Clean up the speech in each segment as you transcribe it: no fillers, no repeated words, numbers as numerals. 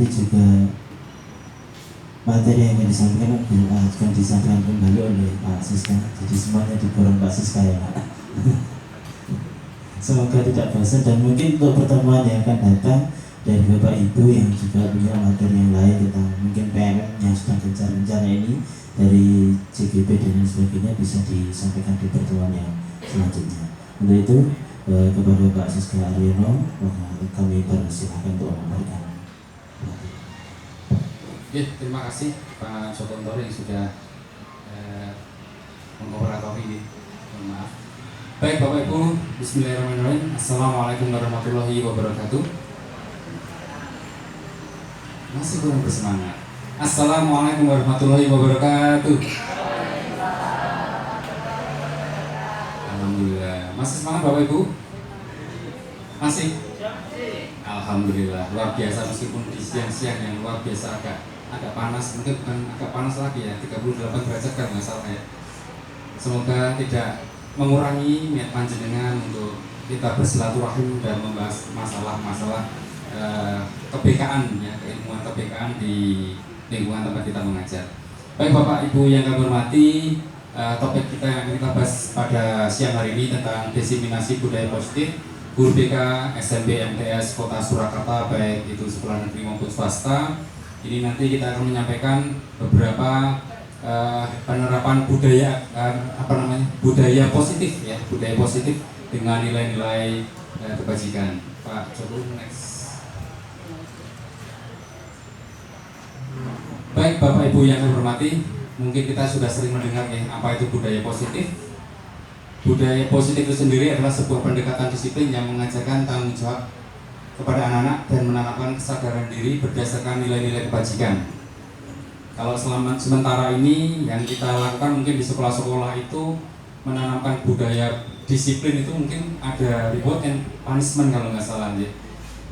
nanti juga materi yang akan disampaikan akan disampaikan kembali oleh Pak Siska. Jadi semuanya diborong Pak Siska ya Pak. Semoga tidak bosan, dan mungkin untuk pertemuan yang akan datang dari Bapak Ibu yang juga punya materi yang lain tentang mungkin PMM yang sedang gencar-gencarnya ini dari CGP dan lain sebagainya bisa disampaikan di pertemuan yang selanjutnya. Untuk itu kepada Pak Siska Aryono kami persilakan untuk memberikan. Terima kasih Pak Joko Ntoro yang sudah mengoperatori ini. Maaf. Baik Bapak Ibu, Bismillahirrahmanirrahim. Assalamualaikum warahmatullahi wabarakatuh. Masih kurang bersemangat. Assalamualaikum warahmatullahi wabarakatuh. Alhamdulillah. Masih semangat Bapak Ibu? Masih? Alhamdulillah. Luar biasa, meskipun di siang-siang yang luar biasa agak panas, mungkin bukan agak panas lagi ya, 38 derajat kan nggak salah ya. Semoga tidak mengurangi niat panjenengan untuk kita bersilaturahim dan membahas masalah-masalah kebekaan ya, keilmuan kebekaan di lingkungan tempat kita mengajar. Baik Bapak Ibu yang kami hormati, topik kita yang kita bahas pada siang hari ini tentang diseminasi budaya positif guru BK SMP MTS Kota Surakarta, baik itu sekolah negeri maupun swasta. Ini nanti kita akan menyampaikan beberapa penerapan budaya budaya positif ya, budaya positif dengan nilai-nilai kebajikan. Pak Joko, next. Baik Bapak Ibu yang kami hormati, mungkin kita sudah sering mendengar ya apa itu budaya positif. Budaya positif itu sendiri adalah sebuah pendekatan disiplin yang mengajarkan tanggung jawab kepada anak-anak dan menanamkan kesadaran diri berdasarkan nilai-nilai kebajikan. Kalau sementara ini yang kita lakukan mungkin di sekolah-sekolah itu menanamkan budaya disiplin itu mungkin ada reward and punishment kalau nggak salah ya.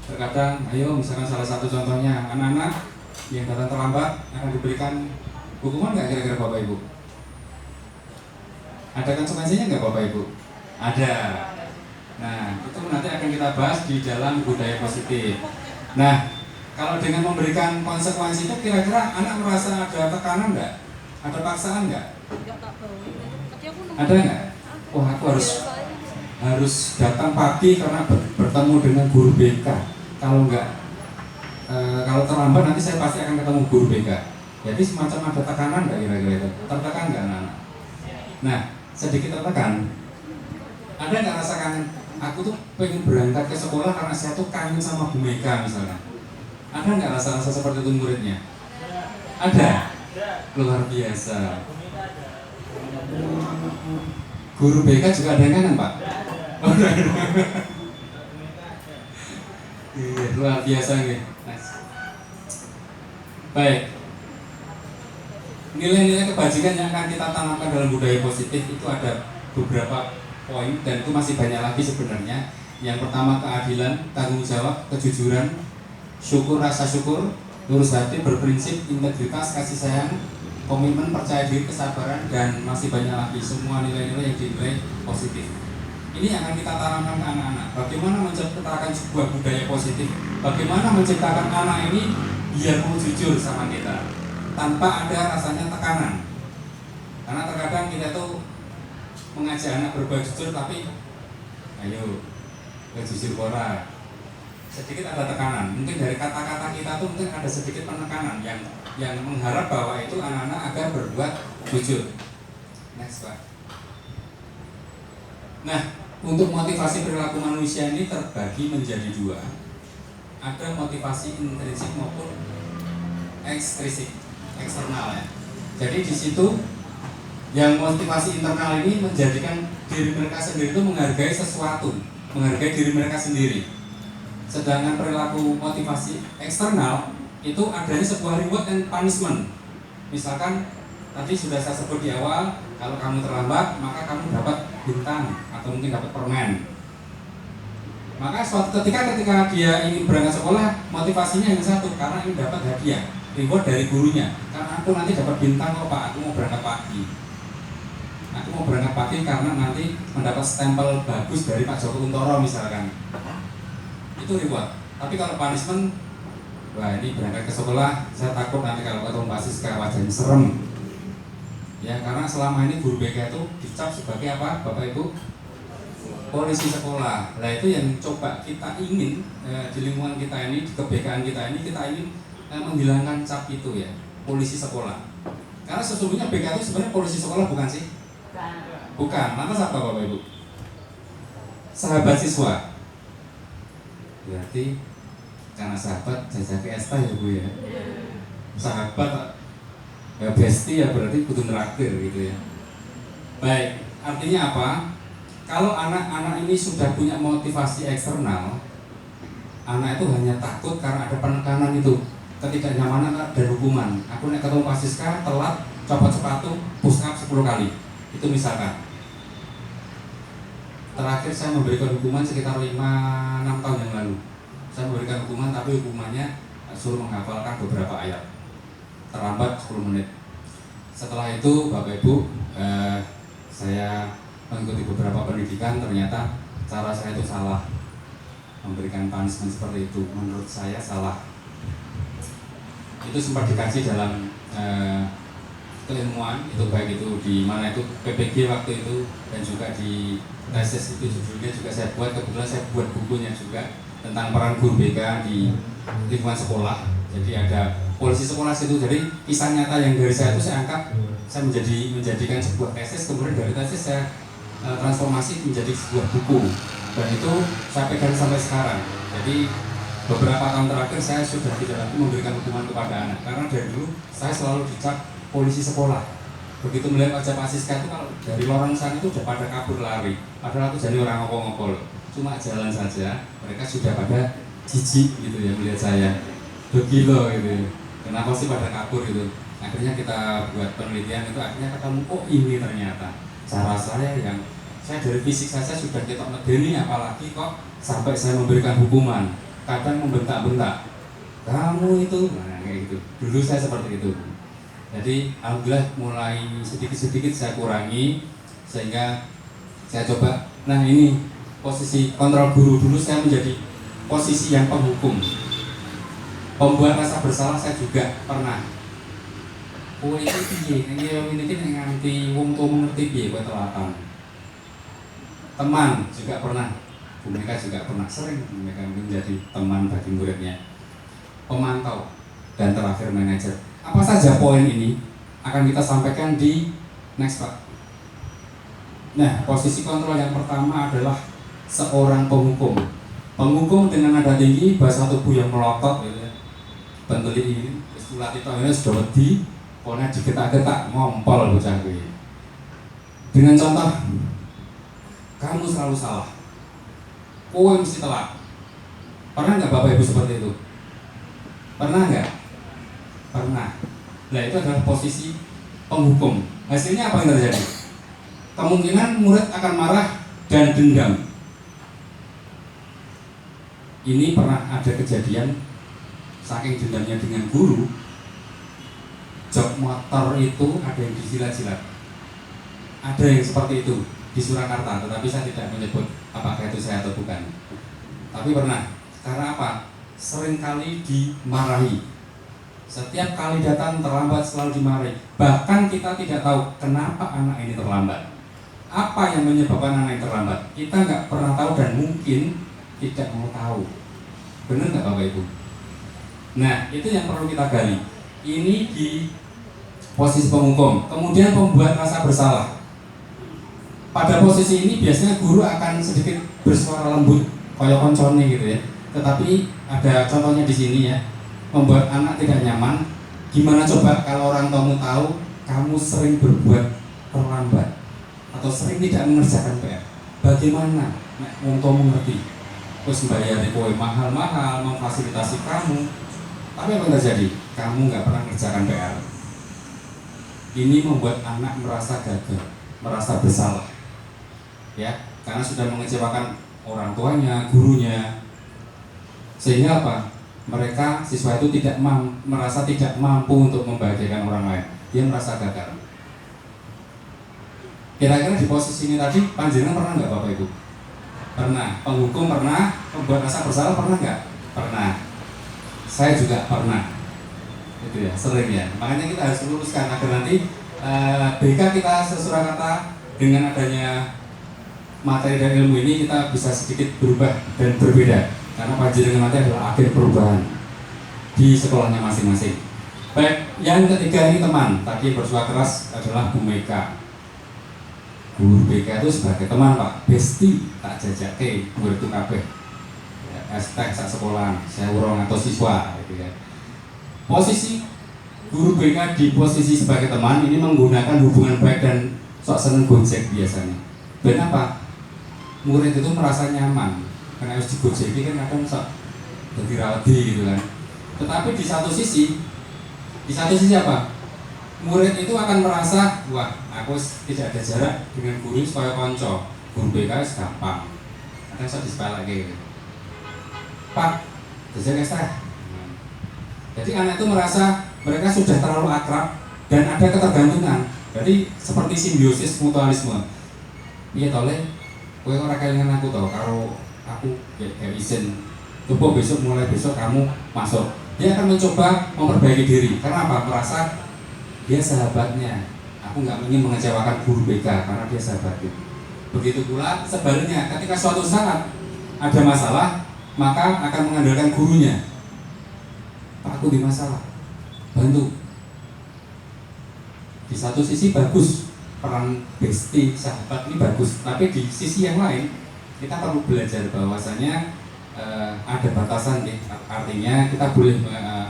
Terkadang, ayo misalkan salah satu contohnya anak-anak yang datang terlambat akan diberikan hukuman nggak kira-kira Bapak Ibu? Ada konsekuensinya nggak Bapak Ibu? Ada. Nah, itu nanti akan kita bahas di dalam budaya positif. Nah, kalau dengan memberikan konsekuensi itu kira-kira anak merasa ada tekanan nggak? Ada paksaan nggak? Ada nggak? Wah, aku harus datang pagi karena bertemu dengan guru BK. Kalau nggak, kalau terlambat nanti saya pasti akan ketemu guru BK. Jadi semacam ada tekanan nggak kira-kira itu? Tertekan nggak anak-anak? Nah, sedikit tertekan. Ada nggak rasa kangen? Aku tuh pengen berangkat ke sekolah karena saya tuh kangen sama Bu Mega misalnya. Ada nggak rasa-rasa seperti itu muridnya? Ada. Luar biasa. Guru BK juga ada yang kangen Pak? Luar biasa nih. Baik. Nilai-nilai kebajikan yang akan kita tanamkan dalam budaya positif itu ada beberapa poin dan itu masih banyak lagi sebenarnya. Yang pertama keadilan, tanggung jawab, kejujuran, syukur, rasa syukur, lurus hati, berprinsip, integritas, kasih sayang, komitmen, percaya diri, kesabaran, dan masih banyak lagi semua nilai-nilai yang dinilai positif. Ini yang akan kita tanamkan ke anak-anak. Bagaimana menciptakan sebuah budaya positif? Bagaimana menciptakan anak ini biar mau jujur sama kita tanpa ada rasanya tekanan. Karena terkadang kita tuh mengajak anak berbuat jujur tapi ayo jujur ora. Sedikit ada tekanan. Mungkin dari kata-kata kita tuh mungkin ada sedikit penekanan yang mengharap bahwa itu anak-anak agar berbuat jujur. Next Pak. Nah, untuk motivasi perilaku manusia ini terbagi menjadi dua. Ada motivasi intrinsik maupun ekstrinsik, eksternal ya. Jadi di situ yang motivasi internal ini menjadikan diri mereka sendiri itu menghargai sesuatu, menghargai diri mereka sendiri. Sedangkan perilaku motivasi eksternal itu adanya sebuah reward and punishment. Misalkan tadi sudah saya sebut di awal, kalau kamu terlambat maka kamu dapat bintang atau mungkin dapat permen. Maka suatu ketika dia ingin berangkat sekolah, motivasinya hanya satu, karena ingin dapat hadiah, reward dari gurunya. Karena aku nanti dapat bintang kok Pak, aku mau berangkat pagi. Aku mau berangkat pagi karena nanti mendapat stempel bagus dari Pak Joko Ntoro misalkan. Itu reward. Tapi kalau punishment, Wah, ini berangkat ke sekolah, saya takut nanti kalau ketemu Pak Siska wajahnya serem. Ya, karena selama ini guru BK itu dicap sebagai apa, Bapak Ibu? Polisi sekolah. Nah, itu yang coba kita ingin di lingkungan kita ini, di kebekaan kita ini, kita ingin menghilangkan cap itu ya, polisi sekolah. Karena sesungguhnya BK itu sebenarnya polisi sekolah bukan sih? Bukan. Lantas apa Bapak Ibu? Sahabat siswa. Berarti karena sahabat jajaki esta ya Bu ya. Sahabat ya bestie ya berarti kudu neraktir gitu ya. Baik, artinya apa? Kalau anak-anak ini sudah punya motivasi eksternal, anak itu hanya takut karena ada penekanan itu, ketidaknyamanan dan hukuman. Aku nek ketemu Pak Siska telat copot sepatu, push up 10 kali. Itu misalkan. Terakhir saya memberikan hukuman sekitar 5-6 tahun yang lalu. Saya memberikan hukuman tapi hukumannya suruh menghafalkan beberapa ayat. Terlambat 10 menit. Setelah itu Bapak Ibu, saya mengikuti beberapa pendidikan, ternyata cara saya itu salah. Memberikan punishment seperti itu menurut saya salah. Itu sempat dikaji dalam keilmuan, itu baik itu di mana itu PPG waktu itu dan juga di tesis itu judulnya juga saya buat, kebetulan saya buat bukunya juga tentang peran guru BK di lingkungan sekolah. Jadi ada polisi sekolah situ, jadi kisah nyata yang dari saya itu saya angkat, saya menjadikan sebuah tesis, kemudian dari tesis saya transformasi menjadi sebuah buku dan itu saya pegang sampai sekarang. Jadi beberapa tahun terakhir saya sudah tidak lagi memberikan hukuman kepada anak karena dari dulu saya selalu dicap polisi sekolah. Begitu melihat wajah Pak Siska itu kalau dari lorong sana itu udah pada kabur lari, padahal aku jadi orang ngopol-ngopol, cuma jalan saja mereka sudah pada jijik gitu ya melihat saya, begilo gitu. Kenapa sih pada kabur gitu? Akhirnya kita buat penelitian itu, akhirnya ketemu oh ini ternyata cara saya yang saya dari fisik saja sudah ketok medeni, apalagi kok sampai saya memberikan hukuman, kadang membentak-bentak kamu itu, nah kayak gitu. Dulu saya seperti itu. Jadi alhamdulillah mulai sedikit-sedikit saya kurangi sehingga saya coba. Nah ini posisi kontrol guru, dulu saya menjadi posisi yang penghukum. Pembuat rasa bersalah saya juga pernah. Oh itu piye, ini nganti wong tuwa mengerti piye kowe telatan. Teman juga pernah. Bu Mega juga pernah sering Bu Mega menjadi teman bagi muridnya. Pemantau dan terakhir manajer. Apa saja poin ini akan kita sampaikan di next Pak. Nah, posisi kontrol yang pertama adalah seorang penghukum. Penghukum dengan nada tinggi, bahasa tubuh yang melotot gitu ya. Benteli ini, istilah itu ini sudah wedi, pokoknya digetak-getak, ngompol bocah gue. Dengan contoh, kamu selalu salah, kowe mesti telat. Pernah nggak Bapak Ibu seperti itu? Pernah nggak? Pernah. Nah itu adalah posisi penghukum. Hasilnya apa yang terjadi? Kemungkinan murid akan marah dan dendam. Ini pernah ada kejadian, saking dendamnya dengan guru, jok motor itu ada yang disilat-silat. Ada yang seperti itu di Surakarta, tetapi saya tidak menyebut apakah itu saya atau bukan. Tapi pernah. Karena apa? Seringkali dimarahi. Setiap kali datang terlambat selalu dimarahi. Bahkan kita tidak tahu kenapa anak ini terlambat. Apa yang menyebabkan anak ini terlambat? Kita nggak pernah tahu dan mungkin tidak mau tahu. Benar nggak Bapak Ibu? Nah itu yang perlu kita gali. Ini di posisi penghukum. Kemudian pembuat rasa bersalah. Pada posisi ini biasanya guru akan sedikit bersuara lembut, koyok koncone gitu ya. Tetapi ada contohnya di sini ya. Membuat anak tidak nyaman. Gimana coba kalau orang tuamu tahu kamu sering berbuat terlambat atau sering tidak mengerjakan PR? Bagaimana wong tuamu ngerti? Terus membayar kowe mahal-mahal, memfasilitasi kamu. Tapi apa yang terjadi? Kamu nggak pernah mengerjakan PR. Ini membuat anak merasa gagal, merasa bersalah. Ya, karena sudah mengecewakan orang tuanya, gurunya. Sehingga apa? Mereka siswa itu merasa tidak mampu untuk membahagiakan orang lain. Dia merasa gagal. Kira-kira di posisi ini tadi panjenengan pernah nggak Bapak Ibu? Pernah. Penghukum pernah. Membuat rasa bersalah pernah nggak? Pernah. Saya juga pernah, itu ya, sering ya. Makanya kita harus luruskan agar nanti BK kita Surakarta dengan adanya materi dan ilmu ini kita bisa sedikit berubah dan berbeda. Karena panjenengan nanti adalah agen perubahan di sekolahnya masing-masing. Baik, yang ketiga ini teman. Tadi bersuara keras adalah Bu Meka. Guru BK itu sebagai teman Pak, besti tak jajake murid itu kabeh. Hashtag sak sekolahan, saya urung atau siswa gitu ya. Posisi guru BK di posisi sebagai teman ini menggunakan hubungan baik dan sok seneng gojek biasanya. Dan apa? Murid itu merasa nyaman karena harus digojeki kan kadang sok jadi rawati gitu kan. Tetapi di satu sisi apa? Murid itu akan merasa, wah aku tidak ada jarak dengan guru supaya konco. Guru BK gampang. Kadang sok disepeleke gitu. Pak, jajan ekstra. Jadi anak itu merasa mereka sudah terlalu akrab dan ada ketergantungan. Jadi seperti simbiosis mutualisme. Iya tole, kowe ora kelingan aku tau karo aku kayak izin. Coba mulai besok kamu masuk. Dia akan mencoba memperbaiki diri. Karena apa? Merasa dia sahabatnya. Aku nggak ingin mengecewakan guru BK karena dia sahabatku. Begitu pula sebaliknya, ketika suatu saat ada masalah, maka akan mengandalkan gurunya. Pak, aku di masalah, bantu. Di satu sisi bagus, peran bestie sahabat ini bagus, tapi di sisi yang lain kita perlu belajar bahwasanya ada batasan ya. Artinya kita boleh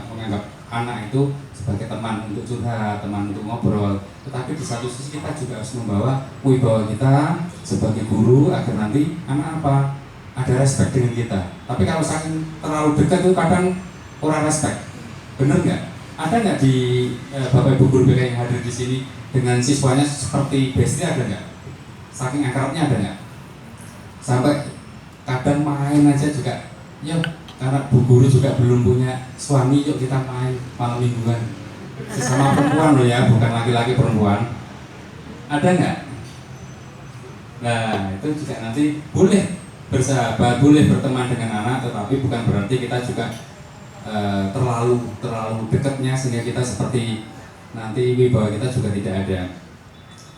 menganggap anak itu sebagai teman untuk curhat, teman untuk ngobrol, tetapi di satu sisi kita juga harus membawa wibawa kita sebagai guru agar nanti anak apa? Ada respect dengan kita. Tapi kalau saking terlalu dekat itu kadang kurang respect. Bener nggak? Ada nggak di Bapak Ibu guru BK yang hadir di sini dengan siswanya seperti bestie, ada nggak? Saking akrabnya ada nggak? Sampai kadang main aja juga, yuk karena Bu Guru juga belum punya suami, yuk kita main malam mingguan. Sesama perempuan loh ya, bukan laki-laki perempuan. Ada nggak? Nah itu juga nanti boleh bersahabat, boleh berteman dengan anak, tetapi bukan berarti kita juga terlalu dekatnya sehingga kita seperti nanti wibawa kita juga tidak ada.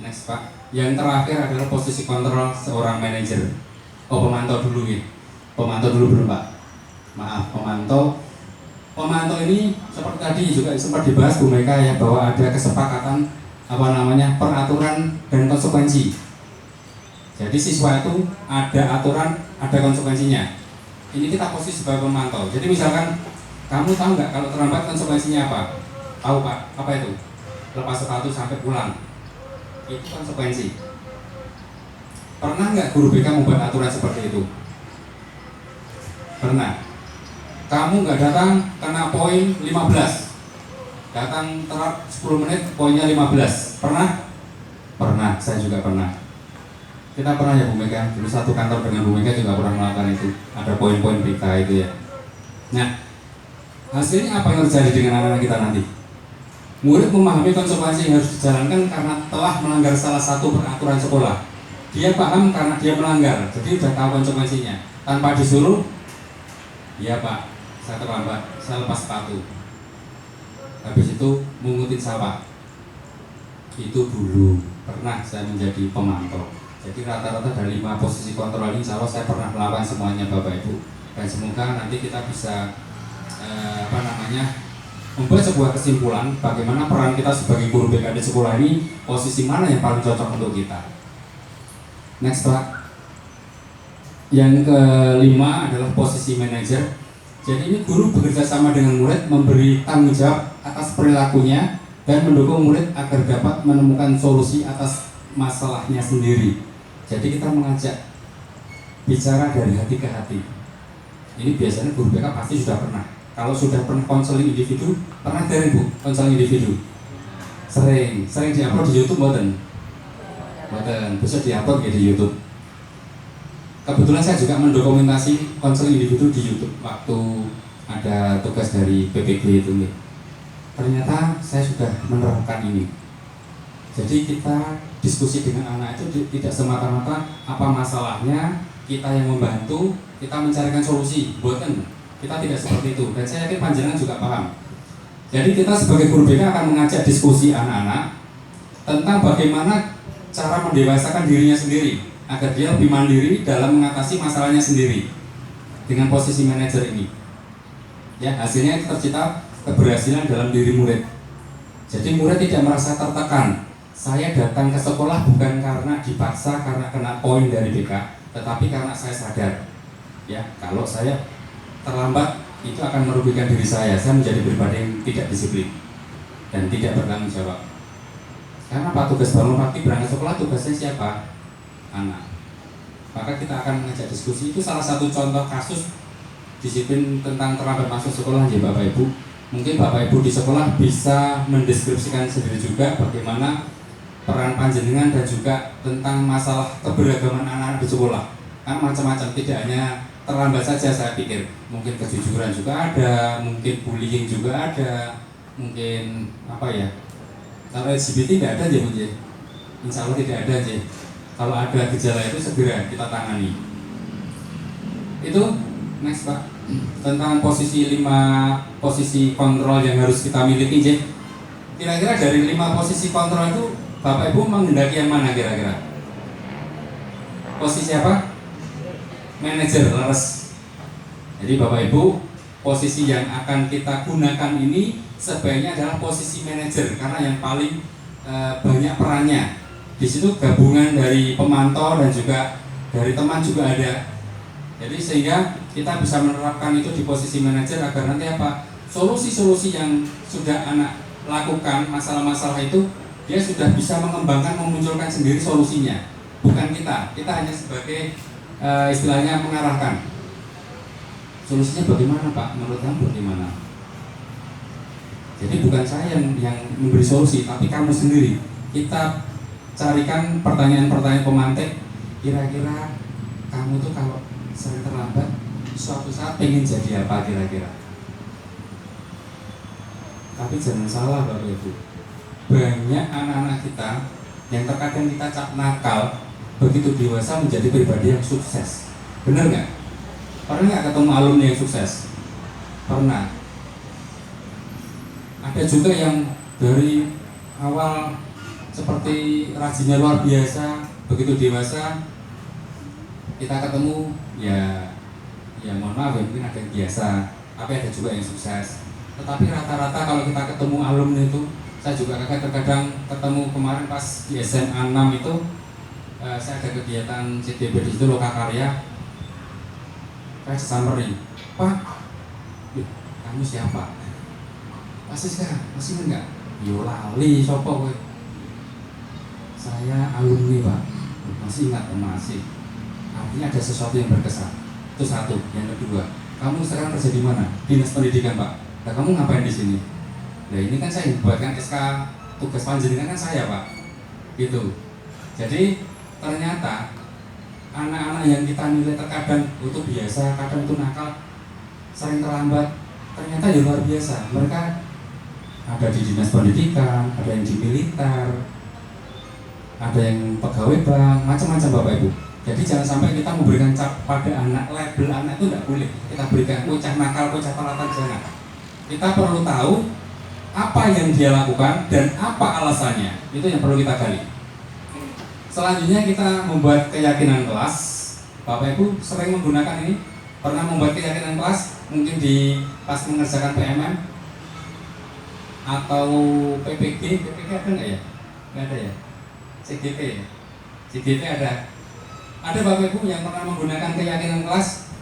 Next Pak, yang terakhir adalah posisi kontrol seorang manajer. Pemantau dulu nih, pemantau dulu belum Pak? Maaf, pemantau ini seperti tadi juga sempat dibahas Bu Meka ya, bahwa ada kesepakatan peraturan dan konsekuensi. Jadi siswa itu ada aturan, ada konsekuensinya. Ini kita posisi sebagai pemantau. Jadi misalkan kamu tahu nggak kalau terlambat konsekuensinya apa? Tahu Pak? Apa itu? Lepas sepatu sampai pulang. Itu konsekuensi. Pernah nggak guru BK membuat aturan seperti itu? Pernah. Kamu nggak datang kena poin 15. Datang telat 10 menit poinnya 15. Pernah? Pernah, saya juga pernah. Kita pernah ya Bu Meka, dulu satu kantor dengan Bu Meka juga pernah melakukan itu. Ada poin-poin BK itu ya. Nah, hasilnya apa yang terjadi dengan anak-anak kita nanti? Murid memahami konsekuensi yang harus dijalankan karena telah melanggar salah satu peraturan sekolah. Dia paham karena dia melanggar, jadi sudah tahu konsekuensinya. Tanpa disuruh, ya Pak, saya terlambat, saya lepas sepatu. Habis itu mengutin sawah. Itu dulu pernah saya menjadi pemantau. Jadi rata-rata dari 5 posisi kontrol ini, insya Allah saya pernah melakukan semuanya Bapak Ibu. Dan semoga nanti kita bisa membuat sebuah kesimpulan bagaimana peran kita sebagai guru BK di sekolah ini, posisi mana yang paling cocok untuk kita. Next Pak. Yang kelima adalah posisi manajer. Jadi ini guru bekerja sama dengan murid, memberi tanggung jawab atas perilakunya dan mendukung murid agar dapat menemukan solusi atas masalahnya sendiri. Jadi kita mengajak bicara dari hati ke hati. Ini biasanya guru BK pasti sudah pernah. Kalau sudah pernah konseling individu, pernah dari Bu konseling individu? Sering diupload di YouTube mboten? Mboten, bisa diupload ya di YouTube. Kebetulan saya juga mendokumentasi konseling individu di YouTube waktu ada tugas dari PPG itu nih. Ternyata saya sudah menerapkan ini. Jadi kita diskusi dengan anak itu tidak semata-mata apa masalahnya, kita yang membantu, kita mencarikan solusi. Boten. Kita tidak seperti itu, dan saya yakin panjenengan juga paham. Jadi kita sebagai guru BK akan mengajak diskusi anak-anak tentang bagaimana cara mendewasakan dirinya sendiri agar dia lebih mandiri dalam mengatasi masalahnya sendiri dengan posisi manajer ini. Ya, hasilnya itu tercipta keberhasilan dalam diri murid. Jadi murid tidak merasa tertekan. Saya datang ke sekolah bukan karena dipaksa, karena kena poin dari BK, tetapi karena saya sadar, ya, kalau saya terlambat itu akan merugikan diri saya menjadi pribadi yang tidak disiplin dan tidak bertanggung jawab. Karena Pak, tugas bangun pagi berangkat sekolah tugasnya siapa? Anak. Maka kita akan mengajak diskusi. Itu salah satu contoh kasus disiplin tentang terlambat masuk sekolah ya Bapak Ibu. Mungkin Bapak Ibu di sekolah bisa mendeskripsikan sendiri juga bagaimana peran panjenengan dan juga tentang masalah keberagaman anak-anak di sekolah. Kan macam-macam, tidak hanya terlambat saja saya pikir. Mungkin kejujuran juga ada, mungkin bullying juga ada, mungkin apa ya? Kalau LGBT tidak ada aja Bu. Insya Allah tidak ada aja. Kalau ada gejala itu segera kita tangani. Itu next Pak, tentang posisi 5 posisi kontrol yang harus kita miliki J. Kira-kira dari 5 posisi kontrol itu Bapak Ibu menghendaki yang mana kira-kira? Posisi apa? Manajer, leres. Jadi Bapak Ibu, posisi yang akan kita gunakan ini sebaiknya adalah posisi manajer karena yang paling banyak perannya. Di situ gabungan dari pemantau dan juga dari teman juga ada. Jadi sehingga kita bisa menerapkan itu di posisi manajer agar nanti apa? Solusi-solusi yang sudah anak lakukan, masalah-masalah itu dia sudah bisa mengembangkan, memunculkan sendiri solusinya. Bukan kita hanya sebagai istilahnya mengarahkan. Solusinya bagaimana Pak? Menurut kamu bagaimana? Jadi bukan saya yang memberi solusi, tapi kamu sendiri. Kita carikan pertanyaan-pertanyaan pemantik. Kira-kira kamu tuh kalau sering terlambat, suatu saat pengen jadi apa kira-kira? Tapi jangan salah Bapak Ibu. Banyak anak-anak kita yang terkadang kita cap nakal, begitu dewasa menjadi pribadi yang sukses. Benar nggak? Pernah nggak ketemu alumni yang sukses? Pernah. Ada juga yang dari awal seperti rajinnya luar biasa, begitu dewasa kita ketemu ya mohon maaf ya, mungkin ada yang biasa, tapi ada juga yang sukses. Tetapi rata-rata kalau kita ketemu alumni itu, saya juga kadang-kadang ketemu kemarin pas di SMA 6 itu saya ada kegiatan CDB di situ, Lokakarya. Saya disamperin, Pak, kamu siapa? Masih sekarang, masih enggak? Yo lali, sopo gue. Saya alumni Pak, masih ingat masih. Artinya ada sesuatu yang berkesan. Itu satu. Yang kedua, kamu sekarang kerja di mana? Dinas Pendidikan Pak. Nah kamu ngapain di sini? Nah ini kan saya buatkan SK tugas panjenengan kan saya Pak. Gitu. Jadi ternyata anak-anak yang kita nilai terkadang itu biasa, kadang itu nakal, sering terlambat, ternyata ya luar biasa. Mereka ada di dinas pendidikan, ada yang di militer, ada yang pegawai bank, macam-macam Bapak Ibu. Jadi jangan sampai kita memberikan cap pada anak, label anak itu tidak boleh. Kita berikan bocah nakal, bocah pelatan, jangan. Kita perlu tahu apa yang dia lakukan dan apa alasannya. Itu yang perlu kita gali. Selanjutnya kita membuat keyakinan kelas. Bapak Ibu sering menggunakan ini, pernah membuat keyakinan kelas, mungkin di pas mengerjakan PMM atau PPG ada nggak ya? Nggak ada ya? CGP ya? CGP ada. Ada Bapak Ibu yang pernah menggunakan keyakinan kelas?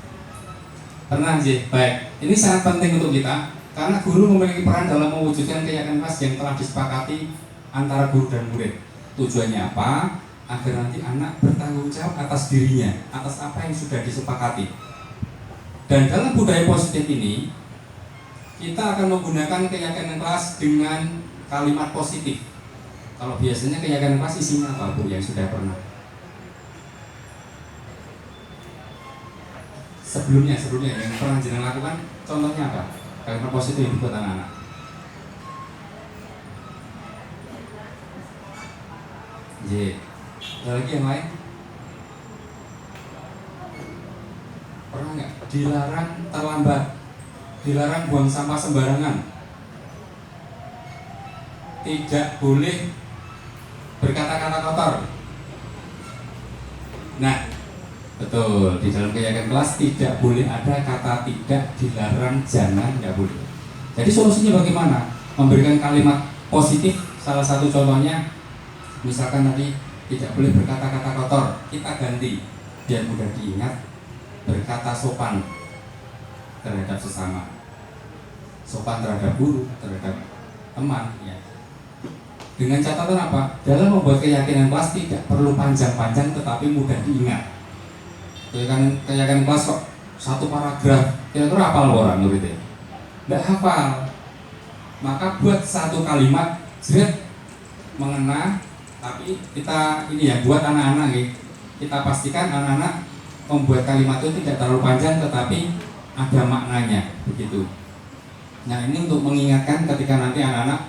Pernah sih. Baik. Ini sangat penting untuk kita karena guru memiliki peran dalam mewujudkan keyakinan kelas yang telah disepakati antara guru dan murid. Tujuannya apa? Agar nanti anak bertanggung jawab atas dirinya, atas apa yang sudah disepakati. Dan dalam budaya positif ini, kita akan menggunakan keyakinan kelas dengan kalimat positif. Kalau biasanya keyakinan kelas isinya apa Bu yang sudah pernah? Sebelumnya yang pernah jenengan lakukan, contohnya apa? Kalimat positif buat anak-anak. J. Ada lagi yang lain? Pernah nggak? Dilarang terlambat. dilarang buang sampah sembarangan, tidak boleh berkata-kata kotor. Nah, betul, di dalam keyakinan kelas tidak boleh ada kata tidak, dilarang, jangan, tidak boleh. Jadi solusinya bagaimana? Memberikan kalimat positif. Salah satu contohnya, misalkan tadi tidak boleh berkata-kata kotor, kita ganti biar mudah diingat, berkata sopan terhadap sesama, sopan terhadap guru, terhadap teman, ya. Dengan catatan apa? Dalam membuat keyakinan kelas tidak perlu panjang-panjang tetapi mudah diingat. Keyakinan kelas kok satu paragraf, kira-kira hafal orang muridnya? Tidak hafal. Maka buat satu kalimat, jerat, mengena. Tapi kita ini ya, buat anak-anak nih, kita pastikan anak-anak membuat kalimat itu tidak terlalu panjang tetapi ada maknanya, begitu. Nah, ini untuk mengingatkan ketika nanti anak-anak,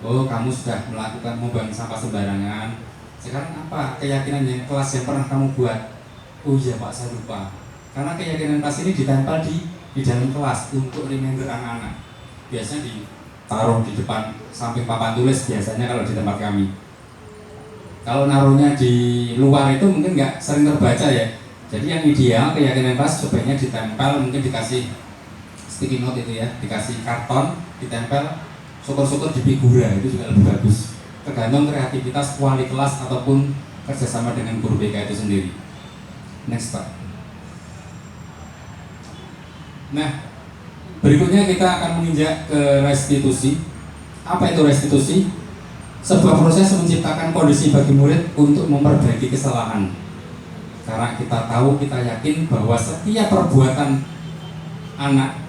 oh kamu sudah melakukan membuang sampah sembarangan. Sekarang apa keyakinan yang kelas yang pernah kamu buat? Oh iya Pak, saya lupa. Karena keyakinan kelas ini ditempel di dalam kelas untuk reminder anak-anak. Biasanya ditaruh di depan samping papan tulis biasanya kalau di tempat kami. Kalau naruhnya di luar itu mungkin nggak sering terbaca ya. Jadi yang ideal keyakinan kelas sebaiknya ditempel, mungkin dikasih sticky note itu ya, dikasih karton, ditempel. Syukur-syukur di figura itu juga lebih bagus. Tergantung kreativitas wali kelas ataupun kerjasama dengan guru BK itu sendiri. Next Pak. Nah, berikutnya kita akan menginjak ke restitusi. Apa itu restitusi? Sebuah proses menciptakan kondisi bagi murid untuk memperbaiki kesalahan. Karena kita tahu, kita yakin bahwa setiap perbuatan anak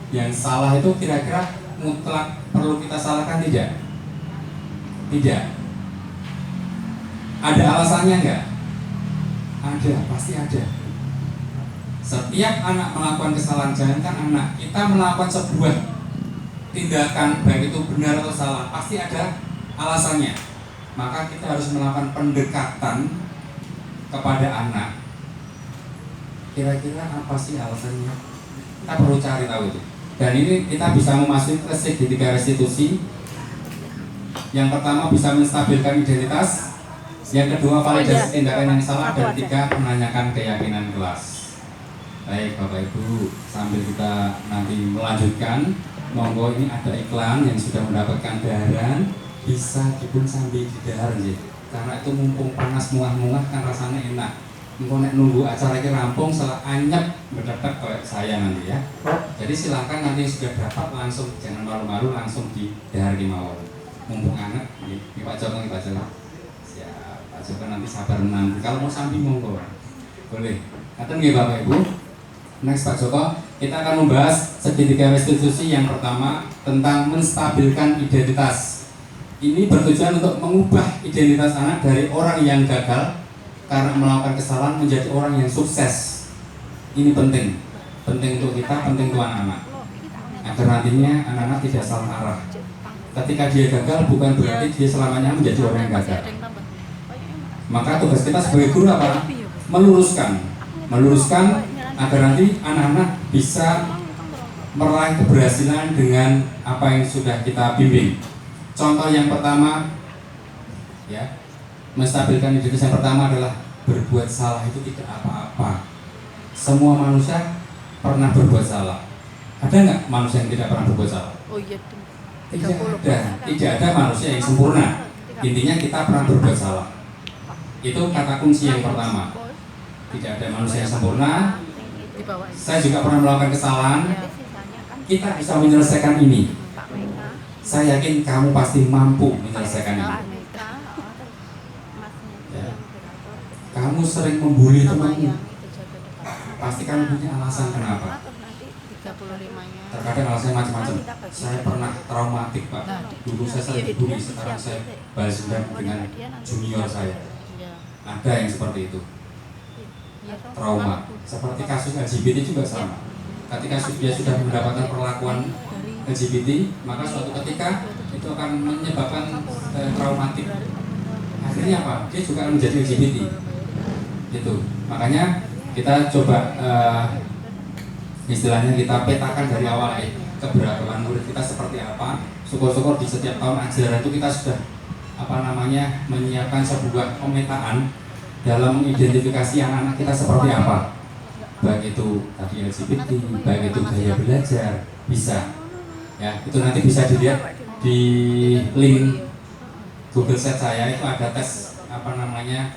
yang salah itu kira-kira mutlak perlu kita salahkan tidak? Tidak. Ada alasannya enggak? Ada, pasti ada. Setiap anak melakukan kesalahan, jangankan anak, kita melakukan sebuah tindakan baik itu benar atau salah, pasti ada alasannya. Maka kita harus melakukan pendekatan kepada anak. Kira-kira apa sih alasannya? Kita perlu cari tahu itu. Dan ini kita bisa memasuki ke segitiga restitusi. Yang pertama bisa menstabilkan identitas, yang kedua validasi tindakan yang salah, dan tiga menanyakan keyakinan kelas. Baik Bapak Ibu, sambil kita nanti melanjutkan, monggo ini ada iklan yang sudah mendapatkan daharan, bisa dipun sambil didahar ya. Karena itu mumpung panas muah-muah kan rasanya enak. Engko nek nunggu acara ini rampung salah anyep mendadak kayak saya nanti ya. Jadi silakan nanti sudah dapat langsung, jangan malu-malu, langsung didahar mawon. Mumpung anget, ini Pak Joko, Pak Joko. Siap, Pak Joko nanti sabar menanti. Kalau mau sambil monggo, boleh. Kata nggih Bapak Ibu. Next Pak Joko, kita akan membahas segitiga restitusi. Yang pertama tentang menstabilkan identitas. Ini bertujuan untuk mengubah identitas anak dari orang yang gagal karena melakukan kesalahan menjadi orang yang sukses. Ini penting untuk kita, penting untuk anak-anak, agar nantinya anak-anak tidak salah arah. Ketika dia gagal bukan berarti dia selamanya menjadi orang yang gagal. Maka tugas kita sebagai guru apa? Meluruskan agar nanti anak-anak bisa meraih keberhasilan dengan apa yang sudah kita bimbing. Contoh yang pertama, ya, menstabilkan identitas yang pertama adalah berbuat salah itu tidak apa-apa. Semua manusia pernah berbuat salah. Ada nggak manusia yang tidak pernah berbuat salah? Oh iya. Tidak ada manusia yang sempurna. Intinya kita pernah berbuat salah. Itu kata kunci yang pertama. Tidak ada manusia yang sempurna. Saya juga pernah melakukan kesalahan. Kita bisa menyelesaikan ini. Saya yakin kamu pasti mampu menyelesaikan ini. Ya. Kamu sering membuli temanmu, pasti kamu punya alasan kenapa. Terkadang alasannya macam-macam. Saya pernah traumatik Pak. Dulu saya sering dibully, sekarang saya balas dendam dengan junior saya. Ada yang seperti itu. Trauma. Seperti kasus LGBT juga sama. Ketika dia sudah mendapatkan perlakuan LGBT, maka suatu ketika itu akan menyebabkan traumatik. Akhirnya apa? Dia juga akan menjadi LGBT. Gitu. Makanya kita coba istilahnya kita petakan dari awal keberagaman murid kita seperti apa. Syukur-syukur di setiap tahun ajaran itu kita sudah menyiapkan sebuah pemetaan dalam mengidentifikasi anak-anak kita seperti apa, baik itu tadi LGBT, baik itu gaya belajar, bisa ya, itu nanti bisa dilihat di link Google Set saya, itu ada tes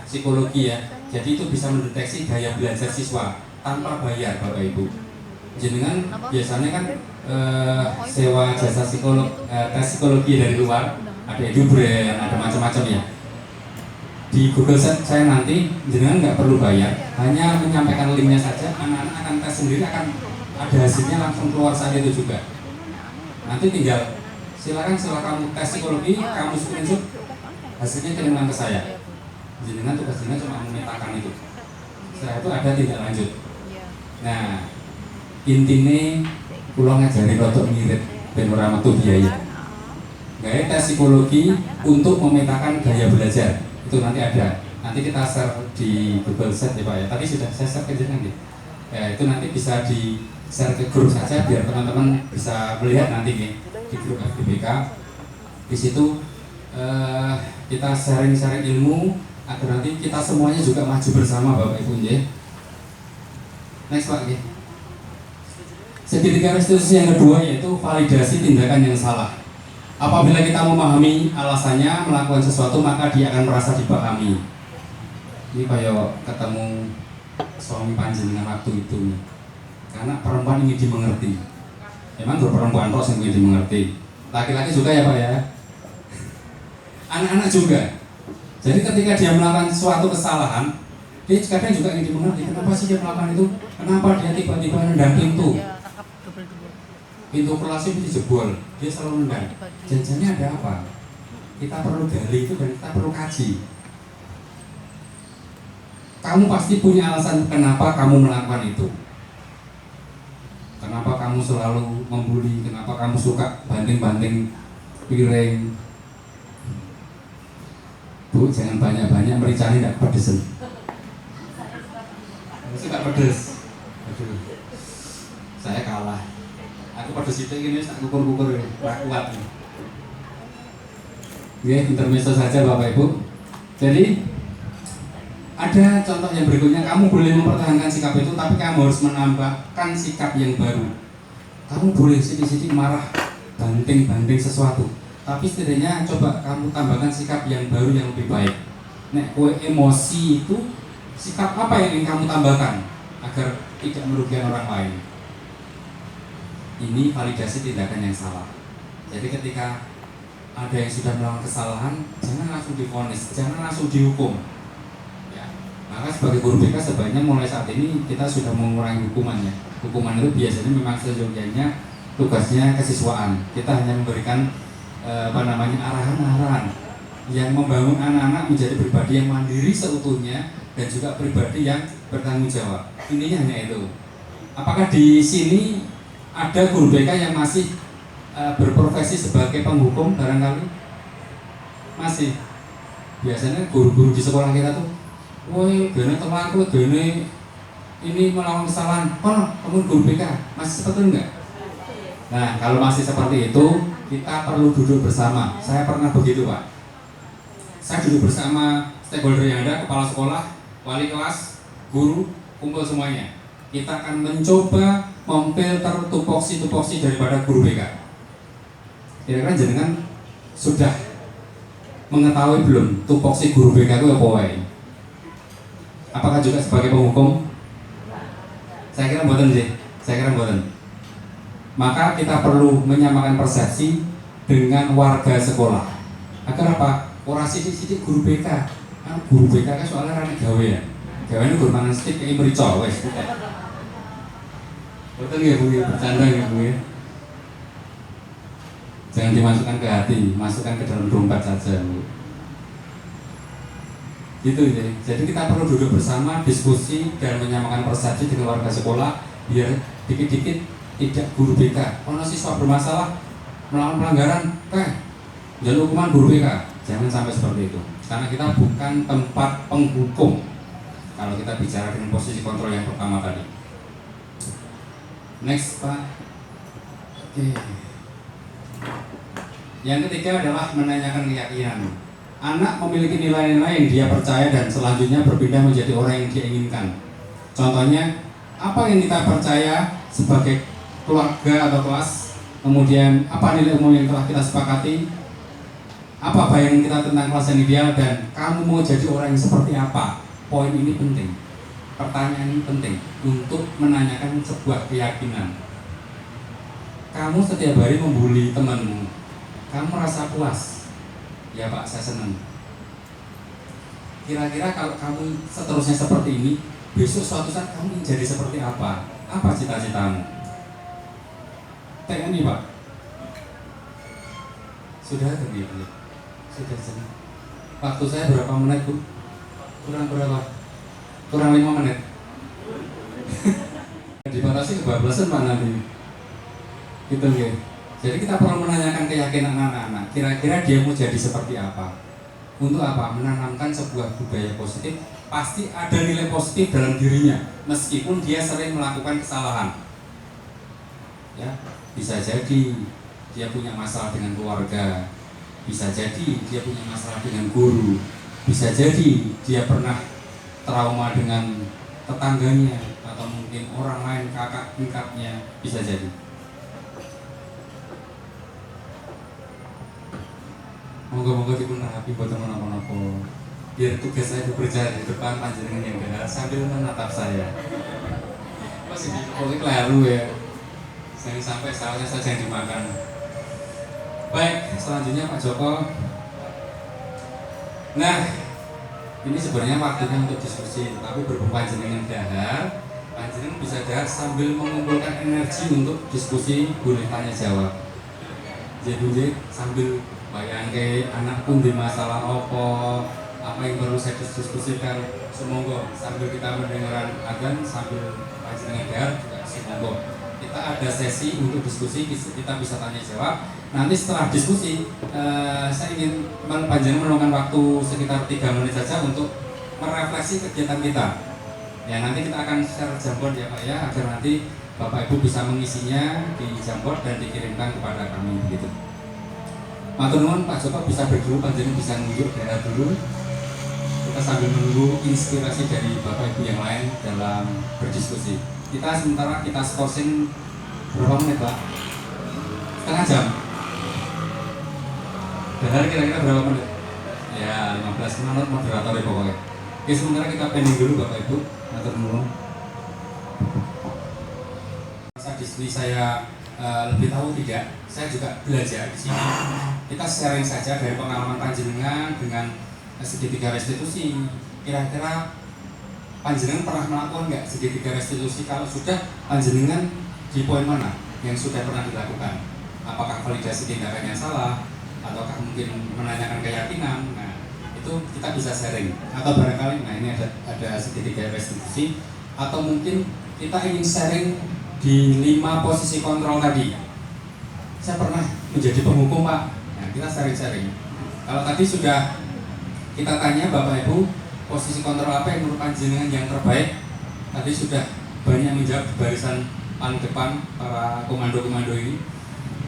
psikologi ya. Jadi itu bisa mendeteksi gaya belajar siswa tanpa bayar Bapak Ibu. Jenengan biasanya kan sewa jasa tes psikologi dari luar, ada EduBrain, ada macam-macam ya. Di Google Set saya nanti jenengan nggak perlu bayar, hanya menyampaikan linknya saja, anak-anak akan tes sendiri, akan ada hasilnya langsung keluar saat itu juga. Nanti tinggal silakan kamu tes psikologi, kamu screenshot hasilnya kirimkan ke saya. Jenengan tugas jenengan cuma memetakan itu. Setelah itu ada tindak lanjut. Nah, intinya pulang ngajari rotok mirip ben ora metu biaya. Gaya tes psikologi untuk memetakan gaya belajar. Itu nanti ada. Nanti kita share di Google Set ya Pak ya. Tadi sudah saya share ke jenengan ya. Itu nanti bisa di share ke grup saja biar teman-teman bisa melihat nanti nih di grup FGBK. Di situ kita sharing ilmu agar nanti kita semuanya juga maju bersama Bapak Ibu ya. Next Pak ya. Segitiga restitusi yang kedua yaitu validasi tindakan yang salah. Apabila kita memahami alasannya melakukan sesuatu, maka dia akan merasa dipahami. Ini kayak ketemu suami panjenengan waktu itu nih. Karena perempuan ingin dimengerti. Emang perempuan kok yang ingin dimengerti. Laki-laki juga ya Pak ya. Anak-anak juga. Jadi ketika dia melakukan suatu kesalahan, dia kadang juga ingin dimengerti. Kenapa sih dia melakukan itu? Kenapa dia tiba-tiba nendang pintu? Pintu kelas itu dijebol, dia selalu nendang. Janjinya ada apa? Kita perlu gali itu dan kita perlu kaji. Kamu pasti punya alasan kenapa kamu melakukan itu. Kenapa kamu selalu membuli? Kenapa kamu suka banting-banting piring? Bu, jangan banyak-banyak, mericanya tidak pedes. Suka pedes. Aduh, saya kalah. Aku pedes itu ini tak kukur-kukur, kuat. Ya, intermezzo saja Bapak Ibu. Jadi ada contoh yang berikutnya, kamu boleh mempertahankan sikap itu, tapi kamu harus menambahkan sikap yang baru. Kamu boleh sedikit-sedikit marah, banting-banting sesuatu, tapi setidaknya coba kamu tambahkan sikap yang baru yang lebih baik. Nek kue emosi itu, sikap apa yang ingin kamu tambahkan agar tidak merugikan orang lain? Ini validasi tindakan yang salah. Jadi ketika ada yang sudah melakukan kesalahan, jangan langsung divonis, jangan langsung dihukum. Ya. Maka sebagai guru BK sebaiknya mulai saat ini kita sudah mengurangi hukumannya. Hukuman itu biasanya memang sejauhnya tugasnya kesiswaan. Kita hanya memberikan arahan-arahan yang membangun anak-anak menjadi pribadi yang mandiri seutuhnya dan juga pribadi yang bertanggung jawab. Intinya hanya itu. Apakah di sini ada guru BK yang masih berprofesi sebagai penghukum barangkali? Masih. Biasanya guru-guru di sekolah kita tuh, woi, gini temanku, gini ini melakukan kesalahan. Oh, kamu guru BK masih seperti itu enggak? Nah, kalau masih seperti itu, kita perlu duduk bersama. Saya pernah begitu Pak. Saya duduk bersama stakeholder yang ada, kepala sekolah, wali kelas, guru, kumpul semuanya. Kita akan mencoba memfilter tupoksi daripada guru BK. Kira-kira jenengan sudah mengetahui belum tupoksi guru BK itu apa wae? Apakah juga sebagai penghukum? Saya kira mboten sih. Maka kita perlu menyamakan persepsi dengan warga sekolah. Agar apa? Ora sithik-sithik guru BK. Guru BK kan soalnya rane gawe ya. Gawe ini guru mangan sithik kayak merica wis. Betul nggak Bu? Bercanda nggak Bu? Jangan dimasukkan ke hati, masukkan ke dalam dompet saja Bu. Gitu ya. Jadi kita perlu duduk bersama, diskusi dan menyamakan persepsi dengan warga sekolah biar dikit-dikit tidak guru BK. Kalau siswa bermasalah melakukan pelanggaran, jangan hukuman guru BK. Jangan sampai seperti itu. Karena kita bukan tempat penghukum. Kalau kita bicara dengan posisi kontrol yang pertama tadi. Next Pak. Oke. Yang ketiga adalah menanyakan keyakinan. Anak memiliki nilai-nilai yang dia percaya dan selanjutnya berpindah menjadi orang yang dia inginkan. Contohnya, apa yang kita percaya sebagai keluarga atau kelas, kemudian apa nilai umum yang telah kita sepakati, apa bayangan kita tentang kelas yang ideal, dan kamu mau jadi orang yang seperti apa. Poin ini penting, pertanyaan ini penting untuk menanyakan sebuah keyakinan. Kamu setiap hari membuli temanmu, kamu merasa puas? Ya Pak, saya senang. Kira-kira kalau kamu seterusnya seperti ini, besok suatu saat kamu ingin jadi seperti apa? Apa cita-citamu? TNI Pak. Sudah terbiasa. Sudah senang. Waktu saya berapa menit Bu? Kurang berapa? Kurang 5 menit. Dibatasi kebablasan Pak nanti. Gitu ya. Jadi kita perlu menanyakan keyakinan anak-anak. Kira-kira dia mau jadi seperti apa? Untuk apa? Menanamkan sebuah budaya positif. Pasti ada nilai positif dalam dirinya, meskipun dia sering melakukan kesalahan. Ya, bisa jadi dia punya masalah dengan keluarga, bisa jadi dia punya masalah dengan guru, bisa jadi dia pernah trauma dengan tetangganya atau mungkin orang lain, kakak tingkatnya, bisa jadi. Moga-moga dipun rapi buat teman-teman aku. Biar tugas saya bekerja di depan panjenengan yang benar sambil menatap saya. Masih di keliru ya. Saya sampai salahnya saja yang dimakan. Baik, selanjutnya Pak Joko. Nah, ini sebenarnya waktunya untuk diskusi, tapi berhubung panjenengan dahar, panjenengan bisa dahar sambil mengumpulkan energi untuk diskusi, boleh tanya jawab. Jadi sambil bayangke anakku di masalah apa yang perlu saya diskusikan, semoga sambil kita mendengarkan adzan sambil panjenengan dahar juga semoga kita ada sesi untuk diskusi, kita bisa tanya jawab. Nanti setelah diskusi saya ingin panjenengan meluangkan waktu sekitar 3 menit saja untuk merefleksi kegiatan kita. Ya, nanti kita akan share Jamboard ya Pak ya, agar nanti Bapak Ibu bisa mengisinya di Jamboard dan dikirimkan kepada kami begitu. Matur nuwun Pak Joko, bisa berdulu, panjenengan bisa nunjuk daerah dulu. Kita sambil menunggu inspirasi dari Bapak Ibu yang lain dalam berdiskusi. Kita sementara kita skorsing berapa menit Pak? Setengah jam. Daerah kira-kira berapa menit? Ya 15 menit moderator ya pokoknya. Oke, sementara kita pending dulu Bapak Ibu. Matur nuwun. Masa diskusi saya lebih tahu tidak, saya juga belajar di sini. Kita sharing saja dari pengalaman panjenengan dengan segitiga restitusi. Kira-kira panjenengan pernah melakukan nggak segitiga restitusi? Kalau sudah, panjenengan di poin mana yang sudah pernah dilakukan? Apakah validasi tindakan yang salah, ataukah mungkin menanyakan keyakinan? Nah, itu kita bisa sharing. Atau barangkali, nah ini ada segitiga restitusi, atau mungkin kita ingin sharing di 5 posisi kontrol tadi. Saya pernah menjadi penghukum Pak. Nah, kita sharing-sharing. Kalau tadi sudah kita tanya Bapak Ibu, posisi kontrol apa yang menurut panjenengan yang terbaik? Tadi sudah banyak menjawab di barisan paling depan para komando-komando ini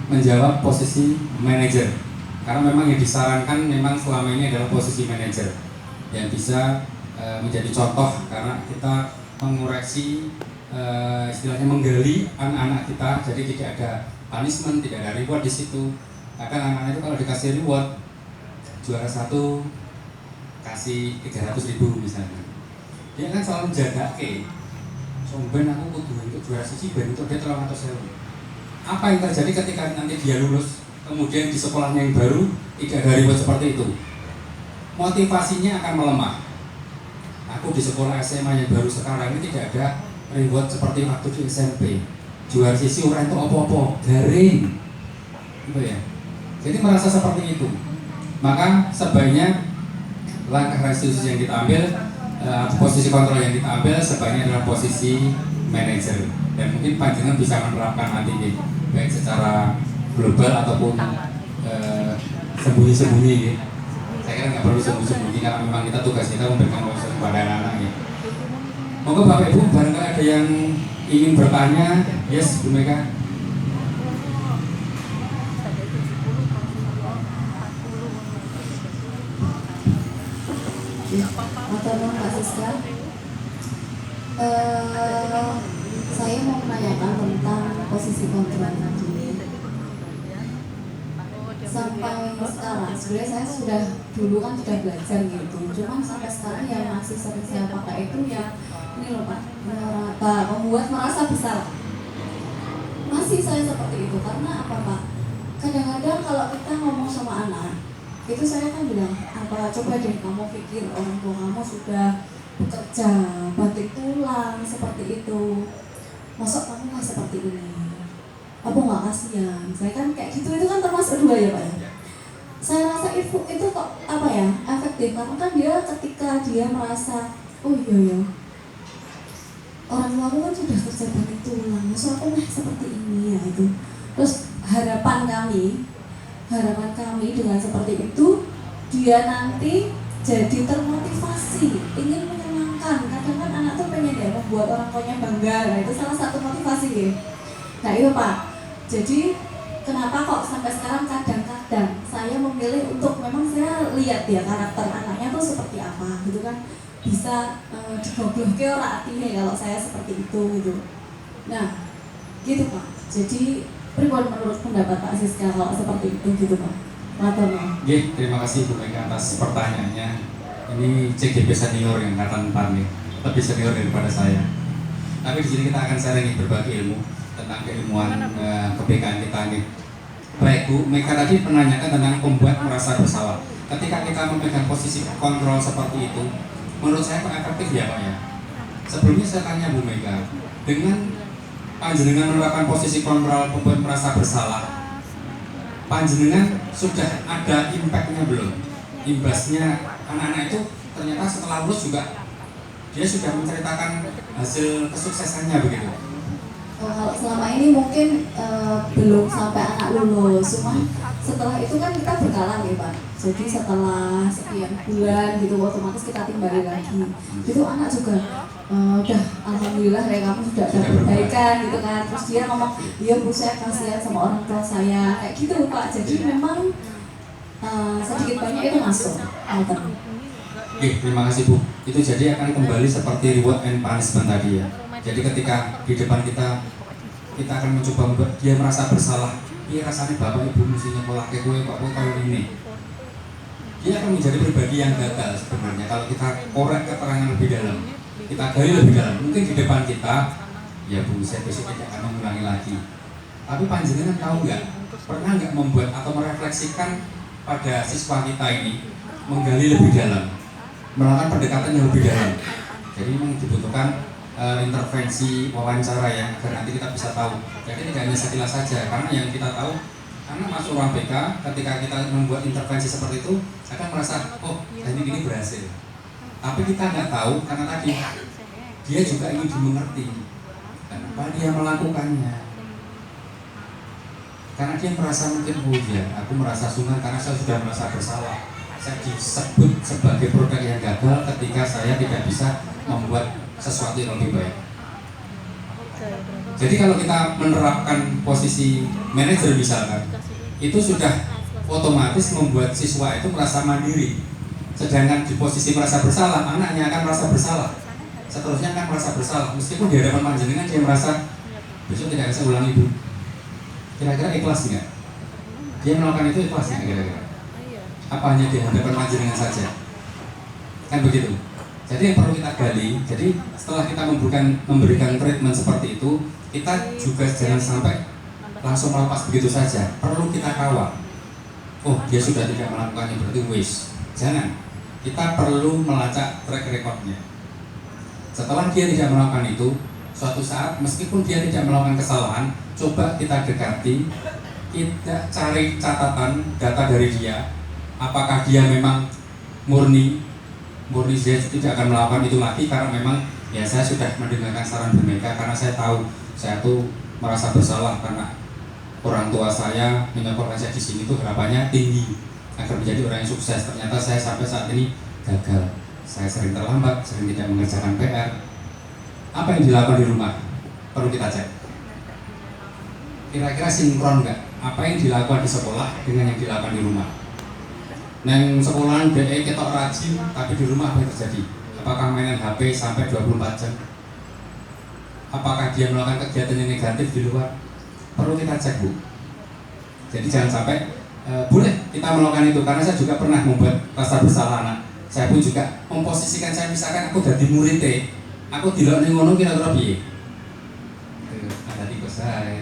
menjawab posisi manajer. Karena memang yang disarankan memang selama ini adalah posisi manajer yang bisa menjadi contoh, karena kita mengoreksi istilahnya menggali anak-anak kita, jadi tidak ada punishment, tidak ada reward di situ. Kadang anak-anak itu kalau dikasih reward, juara 1 kasih 300.000 misalnya, dia kan selalu menjaga ben aku kudu untuk juara siji, ben untuk dia 300.000. Apa yang terjadi ketika nanti dia lulus, kemudian di sekolahnya yang baru tidak ada reward seperti itu? Motivasinya akan melemah. Aku di sekolah SMA yang baru sekarang ini tidak ada reward seperti waktu di SMP. Juara sisi orang itu apa-apa, garing, gitu ya. Jadi merasa seperti itu. Maka sebaiknya langkah restitusi yang kita ambil, posisi kontrol yang kita ambil sebaiknya adalah posisi manajer. Dan mungkin panjenengan bisa menerapkan nanti baik secara global ataupun sembunyi-sembunyi. Saya kira nggak perlu sembunyi-sembunyi karena memang kita tugas kita memberikan proses kepada anak-anak. Moga Bapak Ibu barangkali ada yang ingin bertanya? Yes, Bu Mega. Atau Kak Siska, saya mau menanyakan tentang posisi kontrol tadi. Sampai sekarang, sebenarnya saya sudah dulu kan sudah belajar gitu. Cuman sampai sekarang yang masih sering saya pakai itu yang ini loh Pak, membuat merasa besar. Masih saya seperti itu karena apa Pak? Kadang-kadang kalau kita ngomong sama anak, itu saya kan bilang, apa coba deh kamu pikir orang tua kamu sudah bekerja, banting tulang seperti itu, masa kamu nggak seperti ini? Apa nggak kasihan? Saya kan kayak gitu, itu kan termasuk dua ya Pak ya. Saya rasa itu kok apa ya efektif karena kan dia ketika dia merasa oh iya ya orang tua aku kan sudah kerja banting tulang, masa aku nggak seperti ini ya itu. Terus harapan kami dengan seperti itu dia nanti jadi termotivasi ingin menyenangkan. Kadang kan anak tuh pengen ya membuat orang tuanya bangga, nah itu salah satu motivasi ya. Nah itu Pak, jadi kenapa kok sampai sekarang kadang-kadang saya memilih untuk memang saya lihat ya karakter anaknya tuh seperti apa gitu kan, bisa digobloke ora atine kalau saya seperti itu gitu. Nah gitu Pak, jadi pripun menurut pendapat Pak Siska kalau seperti itu gitu Pak? Terima kasih Bu Mega atas pertanyaannya. Ini CGP senior yang angkatan 4 nih, lebih senior daripada saya. Tapi di sini kita akan sharing berbagi ilmu tentang keilmuan kebekaan kita nih. Baik Bu Mega tadi menanyakan tentang membuat merasa bersalah. Ketika kita memegang posisi kontrol seperti itu, menurut saya efektif ya Pak ya. Sebelumnya saya tanya Bu Mega, dengan panjenengan menerapkan posisi kontrol membuat merasa bersalah, panjenengan sudah ada impact-nya belum? Imbasnya anak-anak itu ternyata setelah lulus juga dia sudah menceritakan hasil kesuksesannya begitu. Kalau selama ini mungkin belum sampai anak lulus, cuma setelah itu kan kita berkala ya Pak. Jadi setelah sekian bulan gitu otomatis kita timbali lagi. Itu anak juga udah alhamdulillah kayak kamu sudah ada perbaikan gitu kan. Terus dia ngomong, iya Bu saya kasihan sama orang tua saya kayak gitu Pak. Jadi memang sedikit banyak itu masuk. Terima kasih Bu. Itu jadi akan kembali seperti reward and punishment tadi ya. Jadi ketika di depan kita akan mencoba membuat dia merasa bersalah. Iya rasanya bapak ibu mesti nyekolah ke gue kok kalau ini. Dia akan menjadi pribadi yang gagal sebenarnya kalau kita korek keterangan lebih dalam. Kita gali lebih dalam. Mungkin di depan kita, ya Bu saya besok tidak akan mengulangi lagi. Tapi panjenengan tahu nggak? Pernah nggak membuat atau merefleksikan pada siswa kita ini menggali lebih dalam, melakukan pendekatan yang lebih dalam. Jadi memang dibutuhkan intervensi wawancara ya agar nanti kita bisa tahu. Jadi tidak hanya sekilas saja, karena yang kita tahu karena masuk ruang BK ketika kita membuat intervensi seperti itu akan merasa oh teknik ini berhasil. Tapi kita nggak tahu karena tadi dia juga ingin dimengerti kenapa dia melakukannya. Karena dia merasa mungkin oh ya aku merasa sungkan karena saya sudah merasa bersalah. Saya disebut sebagai produk yang gagal ketika saya tidak bisa membuat sesuatu yang lebih baik. Jadi kalau kita menerapkan posisi manajer misalkan, itu sudah otomatis membuat siswa itu merasa mandiri. Sedangkan di posisi merasa bersalah, anaknya akan merasa bersalah. Seterusnya akan merasa bersalah. Meskipun di hadapan panjenengan dia merasa besok tidak bisa ulangi Bu. Kira-kira ikhlas nggak? Dia melakukan itu ikhlas nggak kira-kira? Apa hanya di hadapan panjenengan saja? Kan begitu. Jadi yang perlu kita gali, jadi setelah kita memberikan treatment seperti itu, kita juga jangan sampai langsung melepas begitu saja. Perlu kita kawal. Oh, dia sudah tidak melakukannya berarti waste. Jangan. Kita perlu melacak track recordnya. Setelah dia tidak melakukan itu, suatu saat meskipun dia tidak melakukan kesalahan, coba kita dekati, kita cari catatan data dari dia. Apakah dia memang murni dia tidak akan melakukan itu lagi karena memang ya saya sudah mendengarkan saran Bu Mega karena saya tahu saya tuh merasa bersalah karena orang tua saya menyekolahkan saya di sini tuh harapannya tinggi agar menjadi orang yang sukses. Ternyata saya sampai saat ini gagal. Saya sering terlambat, sering tidak mengerjakan PR. Apa yang dilakukan di rumah? perlu kita cek. Kira-kira sinkron nggak apa yang dilakukan di sekolah dengan yang dilakukan di rumah? Neng sekolahan DE ketok rajin, tapi di rumah apa yang terjadi? Apakah mainan HP sampai 24 jam? Apakah dia melakukan kegiatan yang negatif di luar? Perlu kita cek, Bu. Jadi jangan sampai boleh kita melakukan itu, karena saya juga pernah membuat rasa bersalah anak. Saya pun juga memposisikan saya, misalkan aku jadi murid aku dilok ning ngono kira-kira piye? Ada tikus saya.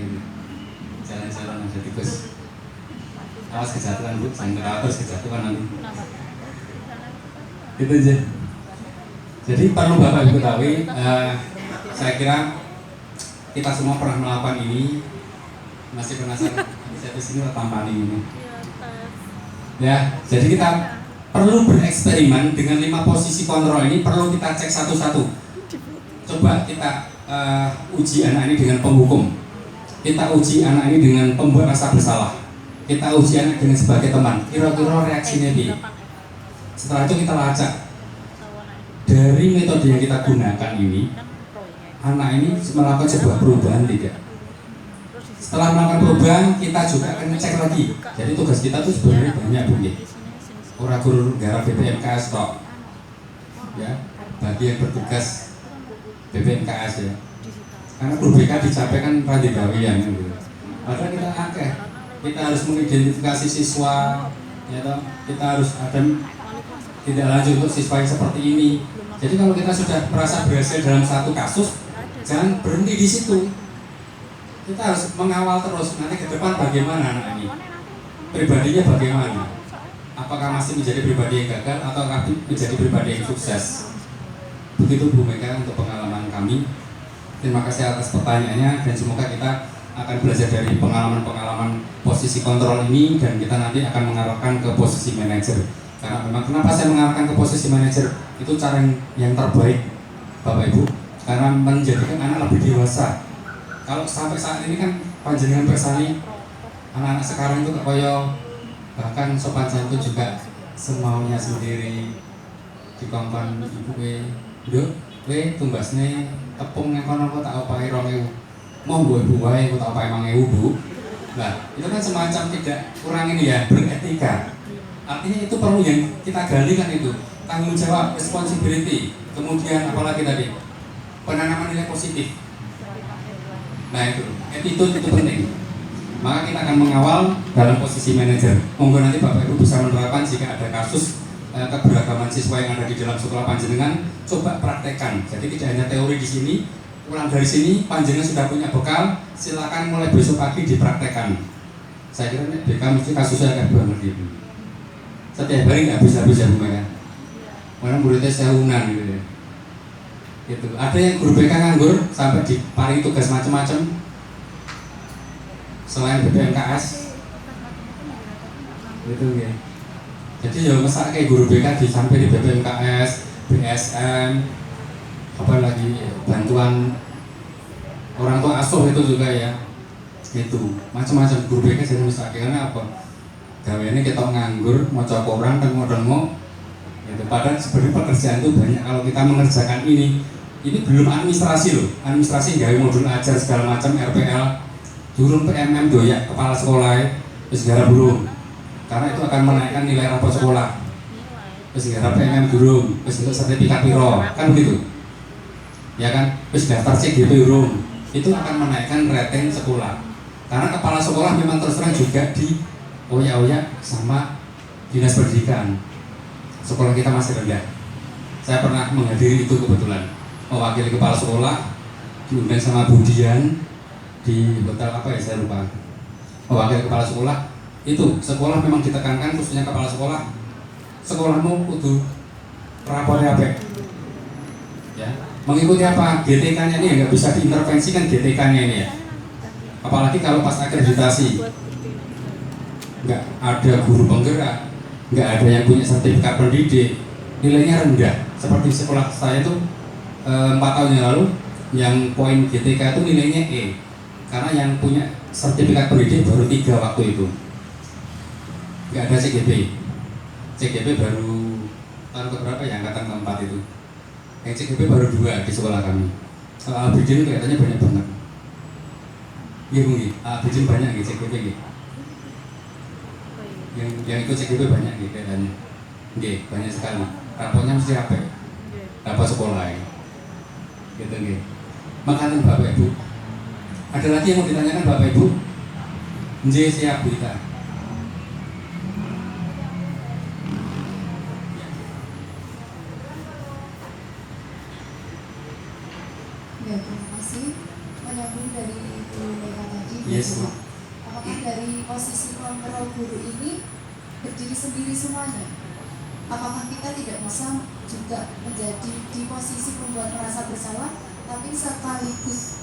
Jalan-jalan ada tikus. Awas kejatuhan, Bu, jangan terus kejatuhan nanti. Itu aja. Jadi perlu Bapak Ibu ketahui, saya kira kita semua pernah melakukan ini. Masih penasaran? Saya di sini tampani ini. Ya, jadi kita perlu bereksperimen dengan 5 posisi kontrol ini, perlu kita cek satu-satu. Coba kita uji anak ini dengan penghukum. Kita uji anak ini dengan pembuat rasa bersalah. Kita uji anak dengan sebagai teman. Kira-kira reaksinya dia. Setelah itu kita lacak. Dari metode yang kita gunakan ini, anak ini melakukan sebuah perubahan tidak. Setelah melakukan perubahan, kita juga akan ngecek lagi. Jadi tugas kita tuh sebenarnya banyak, Bu. Ora guru garap BPMKS tok. Ya, bagi yang bertugas BPMKS ya. Karena guru BK dicapai kan radikawian gitu. Padahal kita akeh. Kita harus mengidentifikasi siswa, ya toh. Kita harus ada tidak lanjut untuk siswa yang seperti ini. Jadi kalau kita sudah merasa berhasil dalam satu kasus, jangan berhenti di situ. Kita harus mengawal terus, nanti ke depan bagaimana anak ini, pribadinya bagaimana, apakah masih menjadi pribadi yang gagal atau menjadi pribadi yang sukses. Begitu Bu Mega untuk pengalaman kami. Terima kasih atas pertanyaannya, dan semoga kita akan belajar dari pengalaman-pengalaman posisi kontrol ini, dan kita nanti akan mengarahkan ke posisi manajer. Karena memang kenapa saya mengarahkan ke posisi manajer, itu cara yang terbaik Bapak Ibu, karena menjadikan anak lebih dewasa. Kalau sampai saat ini kan panjenengan bersani anak-anak sekarang itu koyo bahkan sopan santun juga semaunya sendiri, dikongkon ibu we tumbasne tepung yang kono kok tak opahi 2000 mau gue ibu wae kok tak opahi 5000 Bu. Nah itu kan semacam tidak kurang ini ya, beretika. Artinya itu perlu yang kita gali kan, itu tanggung jawab, responsibility, kemudian apalagi tadi penanaman nilai positif. Nah itu, attitude itu penting. Maka kita akan mengawal dalam posisi manajer. Monggo nanti Bapak Ibu bisa menerapkan jika ada kasus keberagaman siswa yang ada di dalam sekolah panjenengan, coba praktekkan. Jadi tidak hanya teori di sini, pulang dari sini panjenengan sudah punya bekal, silakan mulai besok pagi dipraktekkan. Saya kira BK mesti kasusnya agak banget gitu. Setiap hari nggak habis-habis ya Bu Mega. Mana muridnya sehunan gitu ya. Gitu. Ada yang guru BK nganggur sampai diparingi tugas macam-macam selain BPMKS gitu ya. Jadi ya masa kayak guru BK sampai di BPMKS, BSN, apa lagi bantuan orang tua asuh itu juga ya. Itu macam-macam guru BK jadi misalnya karena apa? Gaweane kita nganggur, maca koran, tengok-tengok gitu. Padahal sebenarnya pekerjaan itu banyak. Kalau kita mengerjakan ini belum administrasi loh. Administrasi gawe modul ajar segala macam, RPL, durung PMM doyak kepala sekolah, segala belum. Karena itu akan menaikkan nilai rapor sekolah. Segala PMM durung, untuk sertifikat piro, kan begitu. Ya kan, daftar CGP durung. Itu akan menaikkan rating sekolah. Karena kepala sekolah memang terus terang juga di oyak-oyak sama dinas pendidikan. Sekolah kita masih rendah. Saya pernah menghadiri itu kebetulan, mewakili kepala sekolah, diundang sama Bu Dian di hotel apa ya saya lupa. Mewakili kepala sekolah, itu sekolah memang ditekankan khususnya kepala sekolah. Sekolahmu kudu rapornya apa? Ya, mengikuti apa? GTK-nya ini nggak bisa diintervensikan GTK-nya ini ya. Apalagi kalau pas akreditasi, nggak ada guru penggerak, nggak ada yang punya sertifikat pendidik, nilainya rendah. Seperti sekolah saya itu 4 tahun yang lalu, yang poin GTK itu nilainya E, karena yang punya sertifikat pendidik baru 3 waktu itu, nggak ada CGP. CGP baru tahun keberapa ya, angkatan keempat itu. Yang CGP baru 2 di sekolah kami. Kalau Albidin kelihatannya banyak banget. Nggih Bu nggih. Bujing banyak nggih CGP nggih. Yang ikut CGP banyak nggih kayaknya. Nggih, banyak sekali. Rapotnya mesti rapi. Rapot sekolah ya. Gitu nggih. Makanan Bapak Ibu. Ada lagi yang mau ditanyakan Bapak Ibu? Nggih, siap Bu Ita. Ya, terima kasih. Menyambung dari Bu Mega tadi. Yes, Bu. Apakah dari posisi kontrol guru ini berdiri sendiri semuanya? Apakah kita tidak bisa juga menjadi di posisi pembuat merasa bersalah, tapi sekaligus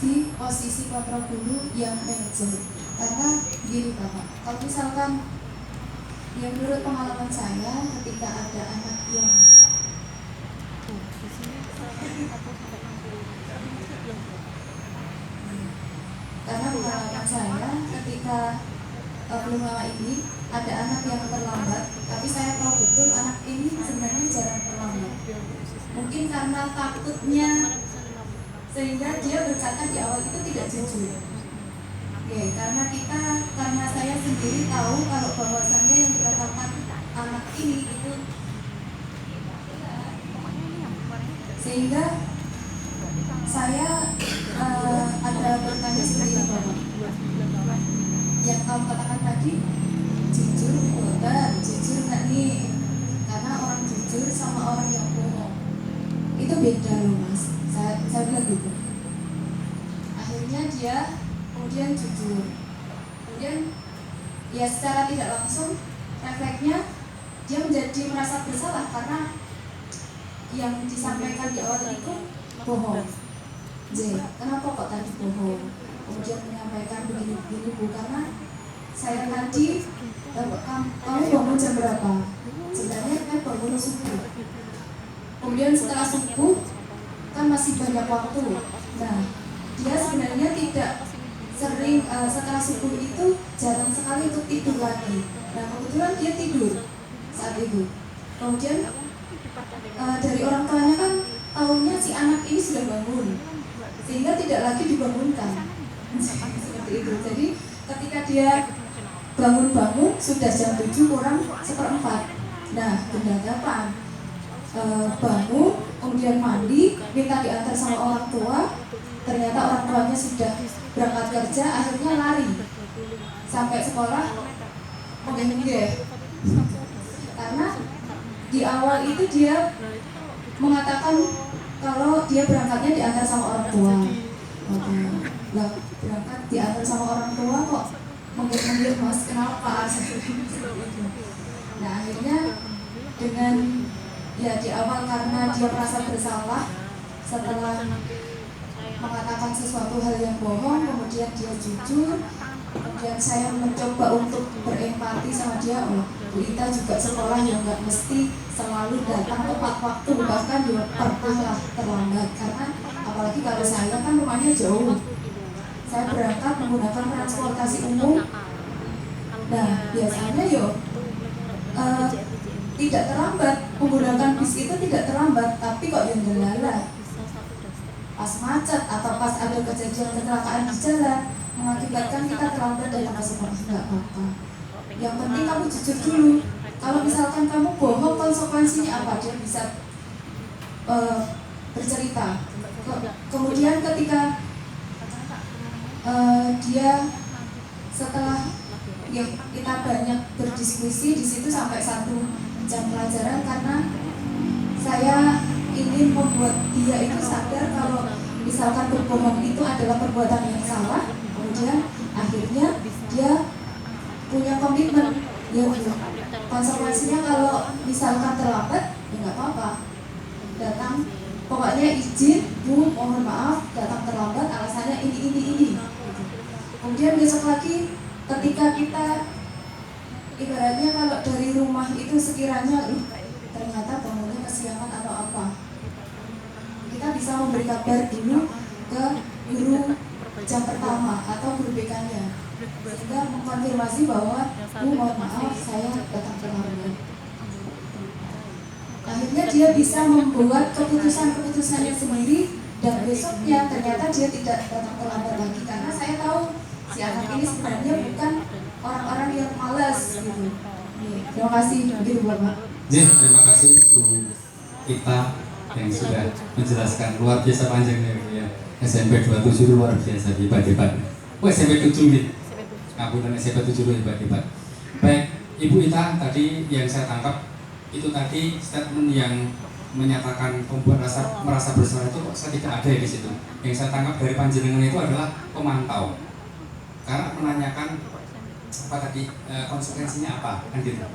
di posisi kontrol guru yang manajer? Karena gini Bapak, kalau misalkan yang menurut pengalaman saya ketika ada anak yang karena pengalaman saya ketika belum lama ini ada anak yang terlambat, tapi saya tahu betul anak ini sebenarnya jarang terlambat. Mungkin karena takutnya sehingga dia berkata di awal itu tidak jujur. Oke, karena saya sendiri tahu kalau bahwasannya yang dikatakan anak ini itu, sehingga saya ada bertanya seperti ini Bapak. Yang kamu katakan tadi jujur, betul, jujur nggak nih? Karena orang jujur sama orang yang bohong itu beda loh Mas. Saya bilang gitu. Akhirnya dia kemudian jujur, kemudian ya secara tidak langsung efeknya dia menjadi merasa bersalah karena yang disampaikan di awal itu bohong. Kenapa kok tadi bohong? Kemudian menyampaikan begini-begini Bu, karena saya tadi kamu bangun jam berapa? Sebenarnya kan bangun subuh. Kemudian setelah subuh kan masih banyak waktu. Nah, dia sebenarnya tidak sering setelah subuh itu jarang sekali untuk tidur lagi. Nah, kebetulan dia tidur saat itu. Kemudian dari orang tuanya kan tahunya si anak ini sudah bangun, sehingga tidak lagi dibangunkan. Seperti itu. Jadi ketika dia bangun-bangun sudah jam 7 kurang 1/4. Nah, berhadapan bangun, kemudian mandi, minta diantar sama orang tua. Ternyata orang tuanya sudah berangkat kerja, akhirnya lari sampai sekolah menggigil. Karena di awal itu dia mengatakan kalau dia berangkatnya diantar sama orang tua. Lah, berangkat diantar sama orang tua kok menggigil Mas, kenapa? Nah, akhirnya dengan ya di awal karena dia merasa bersalah setelah mengatakan sesuatu hal yang bohong, kemudian dia jujur, kemudian saya mencoba untuk berempati sama dia. Oh, Bu Ita juga sekolah yang nggak mesti selalu datang tepat waktu, bahkan dia pernah terlambat, karena apalagi kalau saya kan rumahnya jauh, saya berangkat menggunakan transportasi umum. Nah, biasanya tidak terlambat, menggunakan bis itu tidak terlambat, tapi kok yang delala pas macet atau pas ada kejadian kecelakaan di jalan mengakibatkan kita terlambat datang ke sekolah. Nggak apa-apa, yang penting kamu jujur dulu. Kalau misalkan kamu bohong, konsekuensinya apa? Dia bisa bercerita. Kemudian ketika dia setelah ya kita banyak berdiskusi di situ sampai 1 jam pelajaran, karena saya ingin membuat dia itu sadar kalau misalkan berbohong itu adalah perbuatan yang salah. Kemudian akhirnya dia punya komitmen, ya konsekuensinya kalau misalkan terlambat ya nggak apa-apa, datang pokoknya izin Bu, mohon maaf datang terlambat, alasannya ini. Kemudian besok lagi ketika kita ibaratnya kalau dari rumah itu sekiranya ternyata bangunnya kesiangan atau apa, kita bisa memberi kabar dulu ke guru jam pertama atau guru BK-nya, sehingga mengkonfirmasi bahwa Bu, mohon maaf saya datang terlambat. Akhirnya dia bisa membuat keputusannya sendiri Dan besoknya ternyata dia tidak datang terlambat lagi karena saya tahu si anak ini sebenarnya bukan orang-orang yang malas gitu. Terima kasih begitu Bapak. Terima kasih Bu Ita yang sudah menjelaskan luar biasa panjangnya ya. SMP 27 itu luar biasa hebat-hebat. SMP 7 nih. Aku dan SMP 7 hebat-hebat. Baik, Ibu Ita tadi yang saya tangkap itu tadi statement yang menyatakan membuat merasa bersalah itu kok saya tidak ada di situ. Yang saya tangkap dari panjenengan itu adalah pemantau. Karena menanyakan apa tadi konsekuensinya apa kan gitu.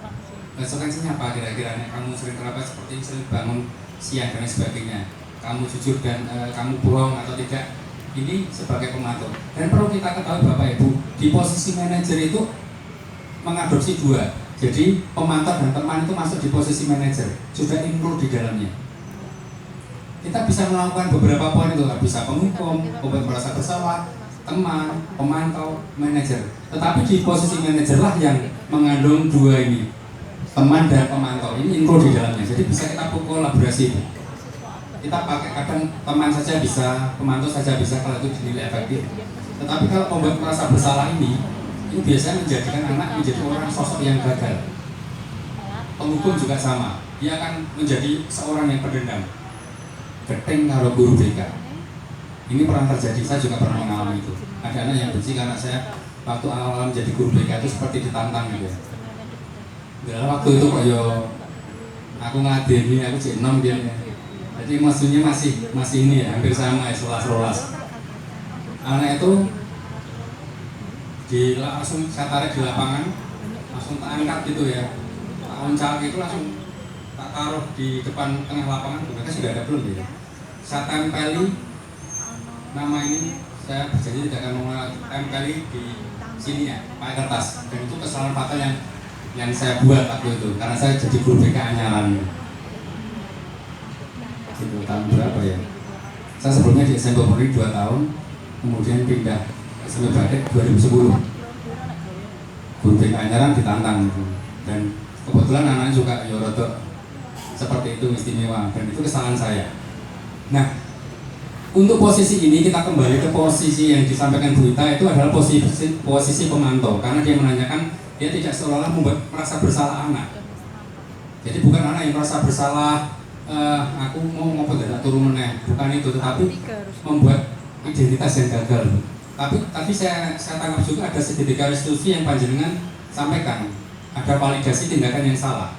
Konsekuensinya apa kira-kira kamu sering terlambat seperti sering bangun siang dan sebagainya. Kamu jujur dan kamu bohong atau tidak. Ini sebagai pemantau. Dan perlu kita ketahui Bapak Ibu, di posisi manajer itu mengadopsi dua. Jadi pemantau dan teman itu masuk di posisi manajer, sudah include di dalamnya. Kita bisa melakukan beberapa poin itu, bisa penghukum, membuat merasa bersalah, teman, pemantau, manajer. Tetapi di posisi manajer lah yang mengandung dua ini, teman dan pemantau. Ini include di dalamnya. Jadi bisa kita kolaborasi. Kita pakai kadang teman saja bisa, pemantau saja bisa kalau itu dinilai efektif. Tetapi kalau membuat merasa bersalah ini biasanya menjadikan anak menjadi orang sosok yang gagal. Penghukum juga sama, dia akan menjadi seorang yang pendendam, geteng karo guru BK. Ini pernah terjadi, saya juga pernah mengalami itu. Ada anak yang benci karena saya waktu awal menjadi guru BK itu seperti ditantang gitu. Dalam waktu itu kok yo aku ngadeni, aku cek 6 dia. Jadi maksudnya masih ini ya, hampir sama ya, selas-selas. Anak itu langsung saya tarik di lapangan, langsung tak angkat gitu ya, tak oncal gitu, langsung tak taruh di depan tengah lapangan. Mereka sudah ada belum ya? Saya tempeli nama ini, saya berjanji tidak akan tempeli di sini ya, pakai kertas. Dan itu kesalahan fatal yang saya buat waktu itu, karena saya jadi guru BK anyaran. Itu tahun berapa ya? Saya sebelumnya di SMP Polri 2 tahun, kemudian pindah sampai Badek 2010. Guru BK Anyaran ditantang gitu. Dan kebetulan anaknya juga rodo seperti itu istimewa, dan itu kesalahan saya. Nah, untuk posisi ini kita kembali ke posisi yang disampaikan Bu Ita, itu adalah posisi pemantau, karena dia menanyakan, dia tidak seolah-olah membuat merasa bersalah anak. Jadi bukan anak yang merasa bersalah, aku mau ngopo tidak turun meneh, bukan itu, tetapi membuat identitas yang gagal. Tapi saya tangkap juga ada sedikit restitusi yang panjenengan sampaikan, ada validasi tindakan yang salah.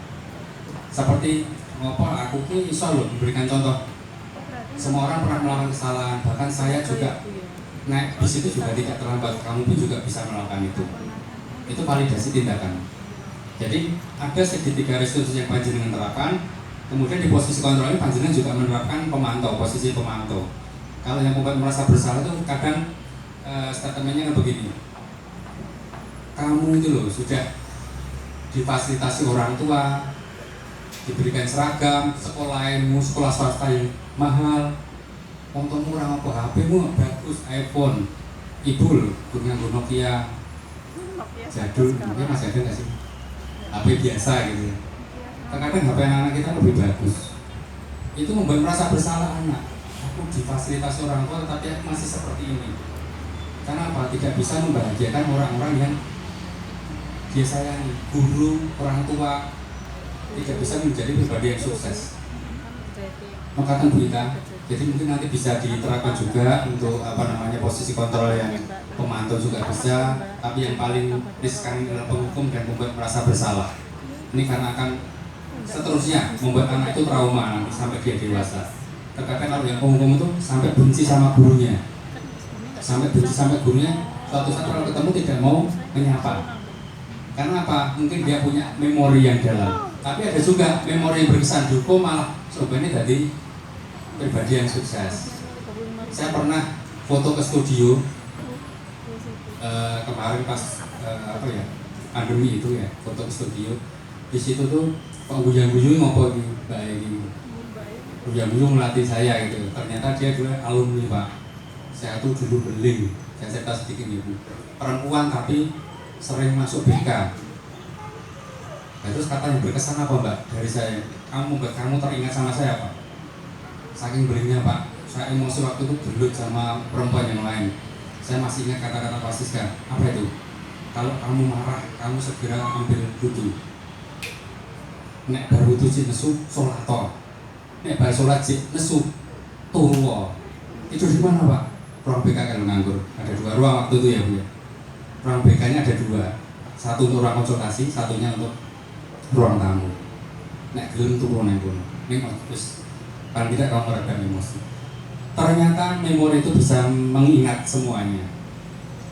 Seperti aku ini iso loh memberikan contoh. Semua orang pernah melakukan kesalahan, bahkan saya juga naik bis itu juga tidak terlambat. Kamu pun juga bisa melakukan itu. Itu validasi tindakan. Jadi ada segitiga restitusi yang panjenengan terapkan. Kemudian di posisi kontrol ini panjenengan juga menerapkan pemantau, posisi pemantau. Kalau yang membuat merasa bersalah itu kadang statementnya begini, kamu itu loh sudah difasilitasi orang tua, diberikan seragam, sekolahmu sekolah swasta yang mahal, untung murah apa, HP-mu bagus, iPhone, ibu loh punya Nokia jadul, mungkin masih ada nggak sih? HP biasa gitu. Kadang HP anak-anak kita lebih bagus. Itu membuat merasa bersalah anak. Aku difasilitasi orang tua tetapi masih seperti ini. Karena apa? Tidak bisa membahagiakan orang-orang yang dia sayangi, guru, orang tua, tidak bisa menjadi pribadi yang sukses. Makatan Bu Ita, jadi mungkin nanti bisa diterapkan juga untuk posisi kontrol yang pemantau juga bisa, tapi yang paling riskan adalah penghukum dan membuat merasa bersalah. Ini karena akan seterusnya membuat anak itu trauma nanti sampai dia dewasa. Terkadang kalau yang penghukum itu sampai benci sama gurunya. Suatu saat kalau ketemu tidak mau menyapa. Karena apa? Mungkin dia punya memori yang dalam. Tapi ada juga memori yang berkesan, dihukum malah sebenarnya dari pribadi yang sukses. Saya pernah foto ke studio kemarin pas pandemi itu ya, foto ke studio. Di situ tuh pengguyang-guyung ngopo iki, Mbak iki. Guyang-guyung melatih saya gitu. Ternyata dia dulu alumni, Pak. Saya tuh dulu beling, saya cerita sedikit ibu. Perempuan tapi sering masuk BK. Nah, terus kata yang berkesan apa Mbak dari saya? Kamu teringat sama saya Pak? Saking belingnya Pak, saya emosi waktu itu gelut sama perempuan yang lain. Saya masih ingat kata-kata Pak Siska. Apa itu? Kalau kamu marah, kamu segera ambil wudhu. Nek baru wudhu cik nesu, sholat toh. Nek baru sholat cik nesu, turu. Itu di mana Pak? Ruang BK kalau nganggur. Ada 2 ruang waktu itu ya Bu ya. Ruang BK-nya ada 2. Satu untuk ruang konsultasi, satunya untuk ruang tamu. Nek gelem turu nang kono. Ning terus paling tidak kamu meredam emosi. Ternyata memori itu bisa mengingat semuanya.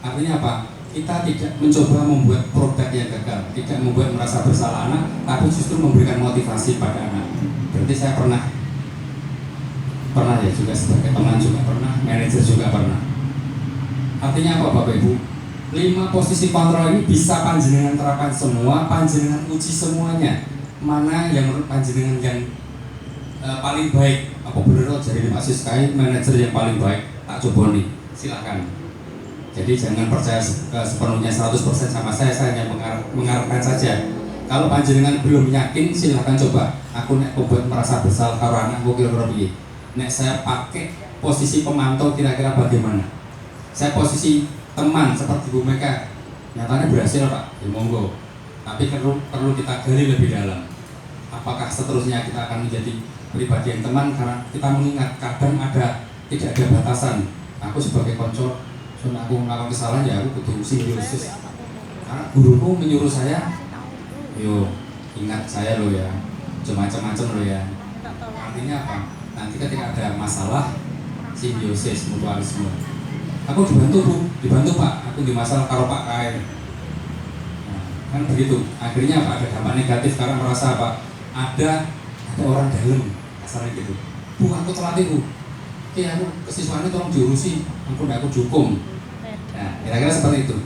Artinya apa? Kita tidak mencoba membuat produk yang gagal, tidak membuat merasa bersalah anak, tapi justru memberikan motivasi pada anak. Berarti saya pernah ya juga sebagai teman juga pernah, manajer juga pernah. Artinya apa Bapak Ibu? 5 posisi kontrol ini bisa panjenengan terapkan semua, panjenengan uji semuanya. Mana yang menurut panjenengan yang paling baik? Apa benar jadi Pak Siskai manajer yang paling baik? Tak coba nih, silakan. Jadi jangan percaya sepenuhnya 100% sama saya hanya mengarahkan saja. Kalau panjenengan belum yakin, silakan coba. Aku nek membuat merasa bersalah karo anakku kira-kira piye. Nek saya pakai posisi pemantau kira-kira bagaimana? Saya posisi teman seperti Bu Meka, nyatanya berhasil Pak, ya monggo. Tapi perlu kita gali lebih dalam. Apakah seterusnya kita akan menjadi pribadi yang teman karena kita mengingat kadang tidak ada batasan. Aku sebagai konco, soalnya aku melakukan kesalahan ya aku kudu simbiosis. Karena guruku menyuruh saya, yo ingat saya lo ya, macam-macam lo ya. Artinya apa? Nanti ketika ada masalah, simbiosis, mutualisme. Aku dibantu Pak, aku di masalah karo Pak Kain. Nah, kan begitu. Akhirnya apa? Ada dampak negatif karena merasa apa? Ada orang dalam, kasarnya gitu. Bu, aku telat Bu. Oke, aku kesiswaannya tolong diurusi, aku dukung. Nah, kira-kira seperti itu.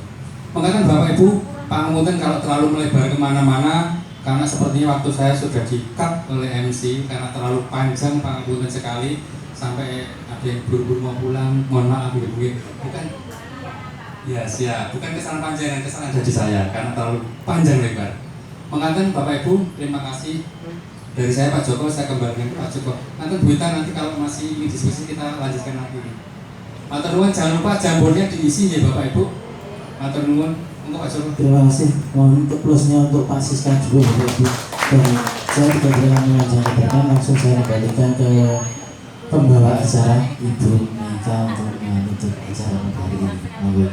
Makanya Bapak Ibu, pangapunten kalau terlalu melebar kemana-mana, karena sepertinya waktu saya sudah di-cut oleh MC karena terlalu panjang, pangapunten sekali, sampai ada yang buru-buru mau pulang, mohon maaf ya Bu. Bukan, ya siap, bukan kesalahan panjang, kesalahan ada di saya, karena terlalu panjang lebar. Makanya Bapak Ibu, terima kasih. Dari saya Pak Joko, saya kembalikan ke Pak Joko. Nanti Bu Ita, nanti kalau masih ingin diskusi kita lanjutkan lagi. Matur nuwun, jangan lupa jambornya diisi ya Bapak Ibu. Matur nuwun, untuk Pak Joko. Terima kasih. Mohon untuk plusnya untuk Pak Siska juga Bapak Ibu. Dan saya tidak bilang melanjutkan, langsung saya kembalikan ke pembawa acara Ibu Mika untuk menutup acara hari ini. Monggo.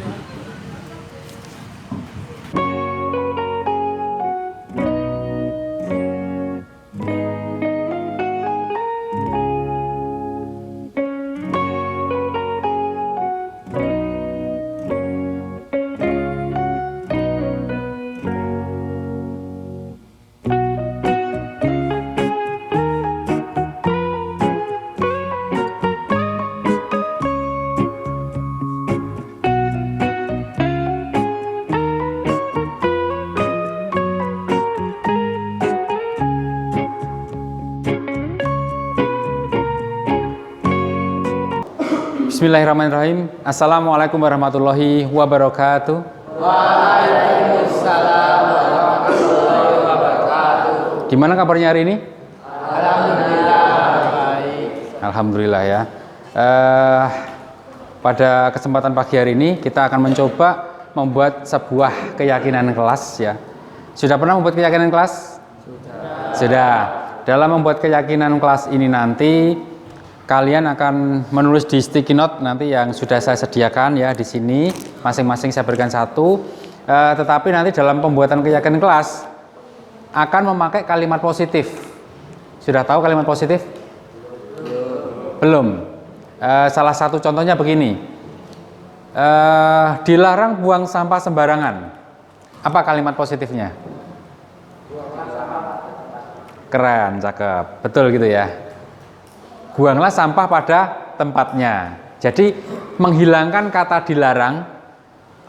Bismillahirrahmanirrahim. Assalamualaikum warahmatullahi wabarakatuh. Waalaikumsalam warahmatullahi wabarakatuh. Gimana kabarnya hari ini? Alhamdulillah baik. Alhamdulillah ya. Pada kesempatan pagi hari ini kita akan mencoba membuat sebuah keyakinan kelas ya. Sudah pernah membuat keyakinan kelas? Sudah. Dalam membuat keyakinan kelas ini nanti kalian akan menulis di sticky note nanti yang sudah saya sediakan ya di sini, masing-masing saya berikan satu. Tetapi nanti dalam pembuatan keyakinan kelas akan memakai kalimat positif. Sudah tahu kalimat positif? Belum. Salah satu contohnya begini. Dilarang buang sampah sembarangan. Apa kalimat positifnya? Keren, cakep. Betul gitu ya. Buanglah sampah pada tempatnya. Jadi menghilangkan kata dilarang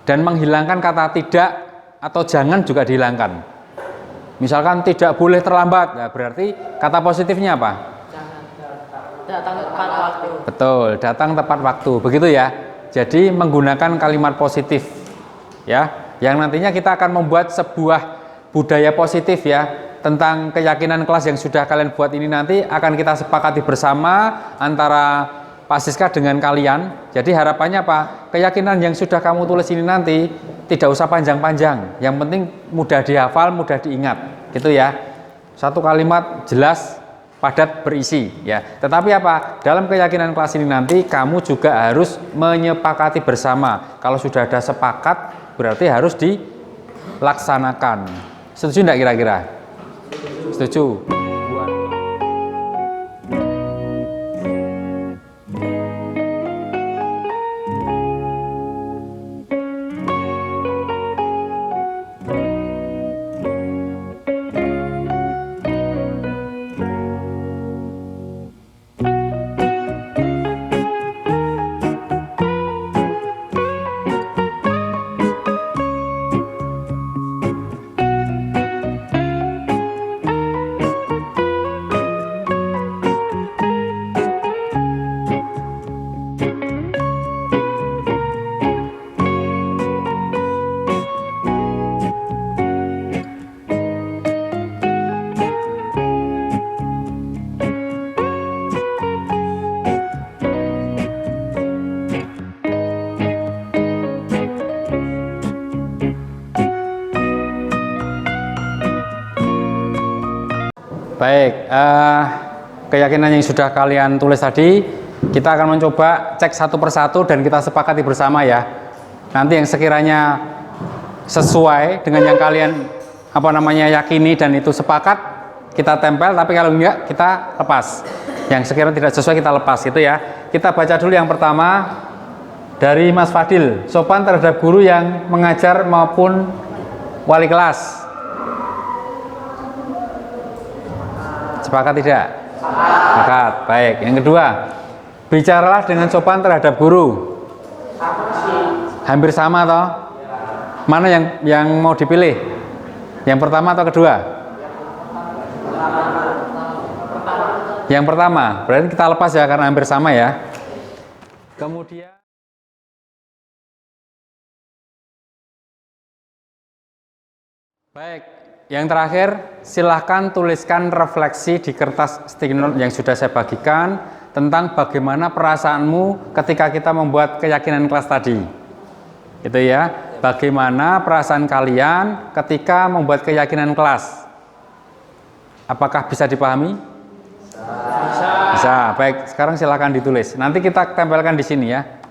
dan menghilangkan kata tidak atau jangan juga dihilangkan. Misalkan tidak boleh terlambat, ya berarti kata positifnya apa? Datang tepat waktu. Betul, datang tepat waktu. Begitu ya. Jadi menggunakan kalimat positif. Ya, yang nantinya kita akan membuat sebuah budaya positif ya. Tentang keyakinan kelas yang sudah kalian buat ini nanti akan kita sepakati bersama antara Pak Siska dengan kalian. Jadi harapannya apa? Keyakinan yang sudah kamu tulis ini nanti tidak usah panjang-panjang. Yang penting mudah dihafal, mudah diingat. Gitu ya. Satu kalimat jelas, padat, berisi ya. Tetapi apa? Dalam keyakinan kelas ini nanti kamu juga harus menyepakati bersama. Kalau sudah ada sepakat berarti harus dilaksanakan. Setuju enggak kira-kira? Setuju. Baik, keyakinan yang sudah kalian tulis tadi, kita akan mencoba cek satu persatu dan kita sepakati bersama ya. Nanti yang sekiranya sesuai dengan yang kalian yakini dan itu sepakat, kita tempel. Tapi kalau enggak, kita lepas. Yang sekiranya tidak sesuai kita lepas, gitu ya. Kita baca dulu yang pertama dari Mas Fadil. Sopan terhadap guru yang mengajar maupun wali kelas. Sepakat tidak? Sepakat. Baik. Yang kedua, bicaralah dengan sopan terhadap guru. Hampir sama toh? Mana yang mau dipilih? Yang pertama atau kedua? Yang pertama. Berarti kita lepas ya karena hampir sama ya. Kemudian baik. Yang terakhir, silahkan tuliskan refleksi di kertas sticky note yang sudah saya bagikan tentang bagaimana perasaanmu ketika kita membuat keyakinan kelas tadi. Itu ya, bagaimana perasaan kalian ketika membuat keyakinan kelas. Apakah bisa dipahami? Bisa. Baik, sekarang silahkan ditulis. Nanti kita tempelkan di sini ya.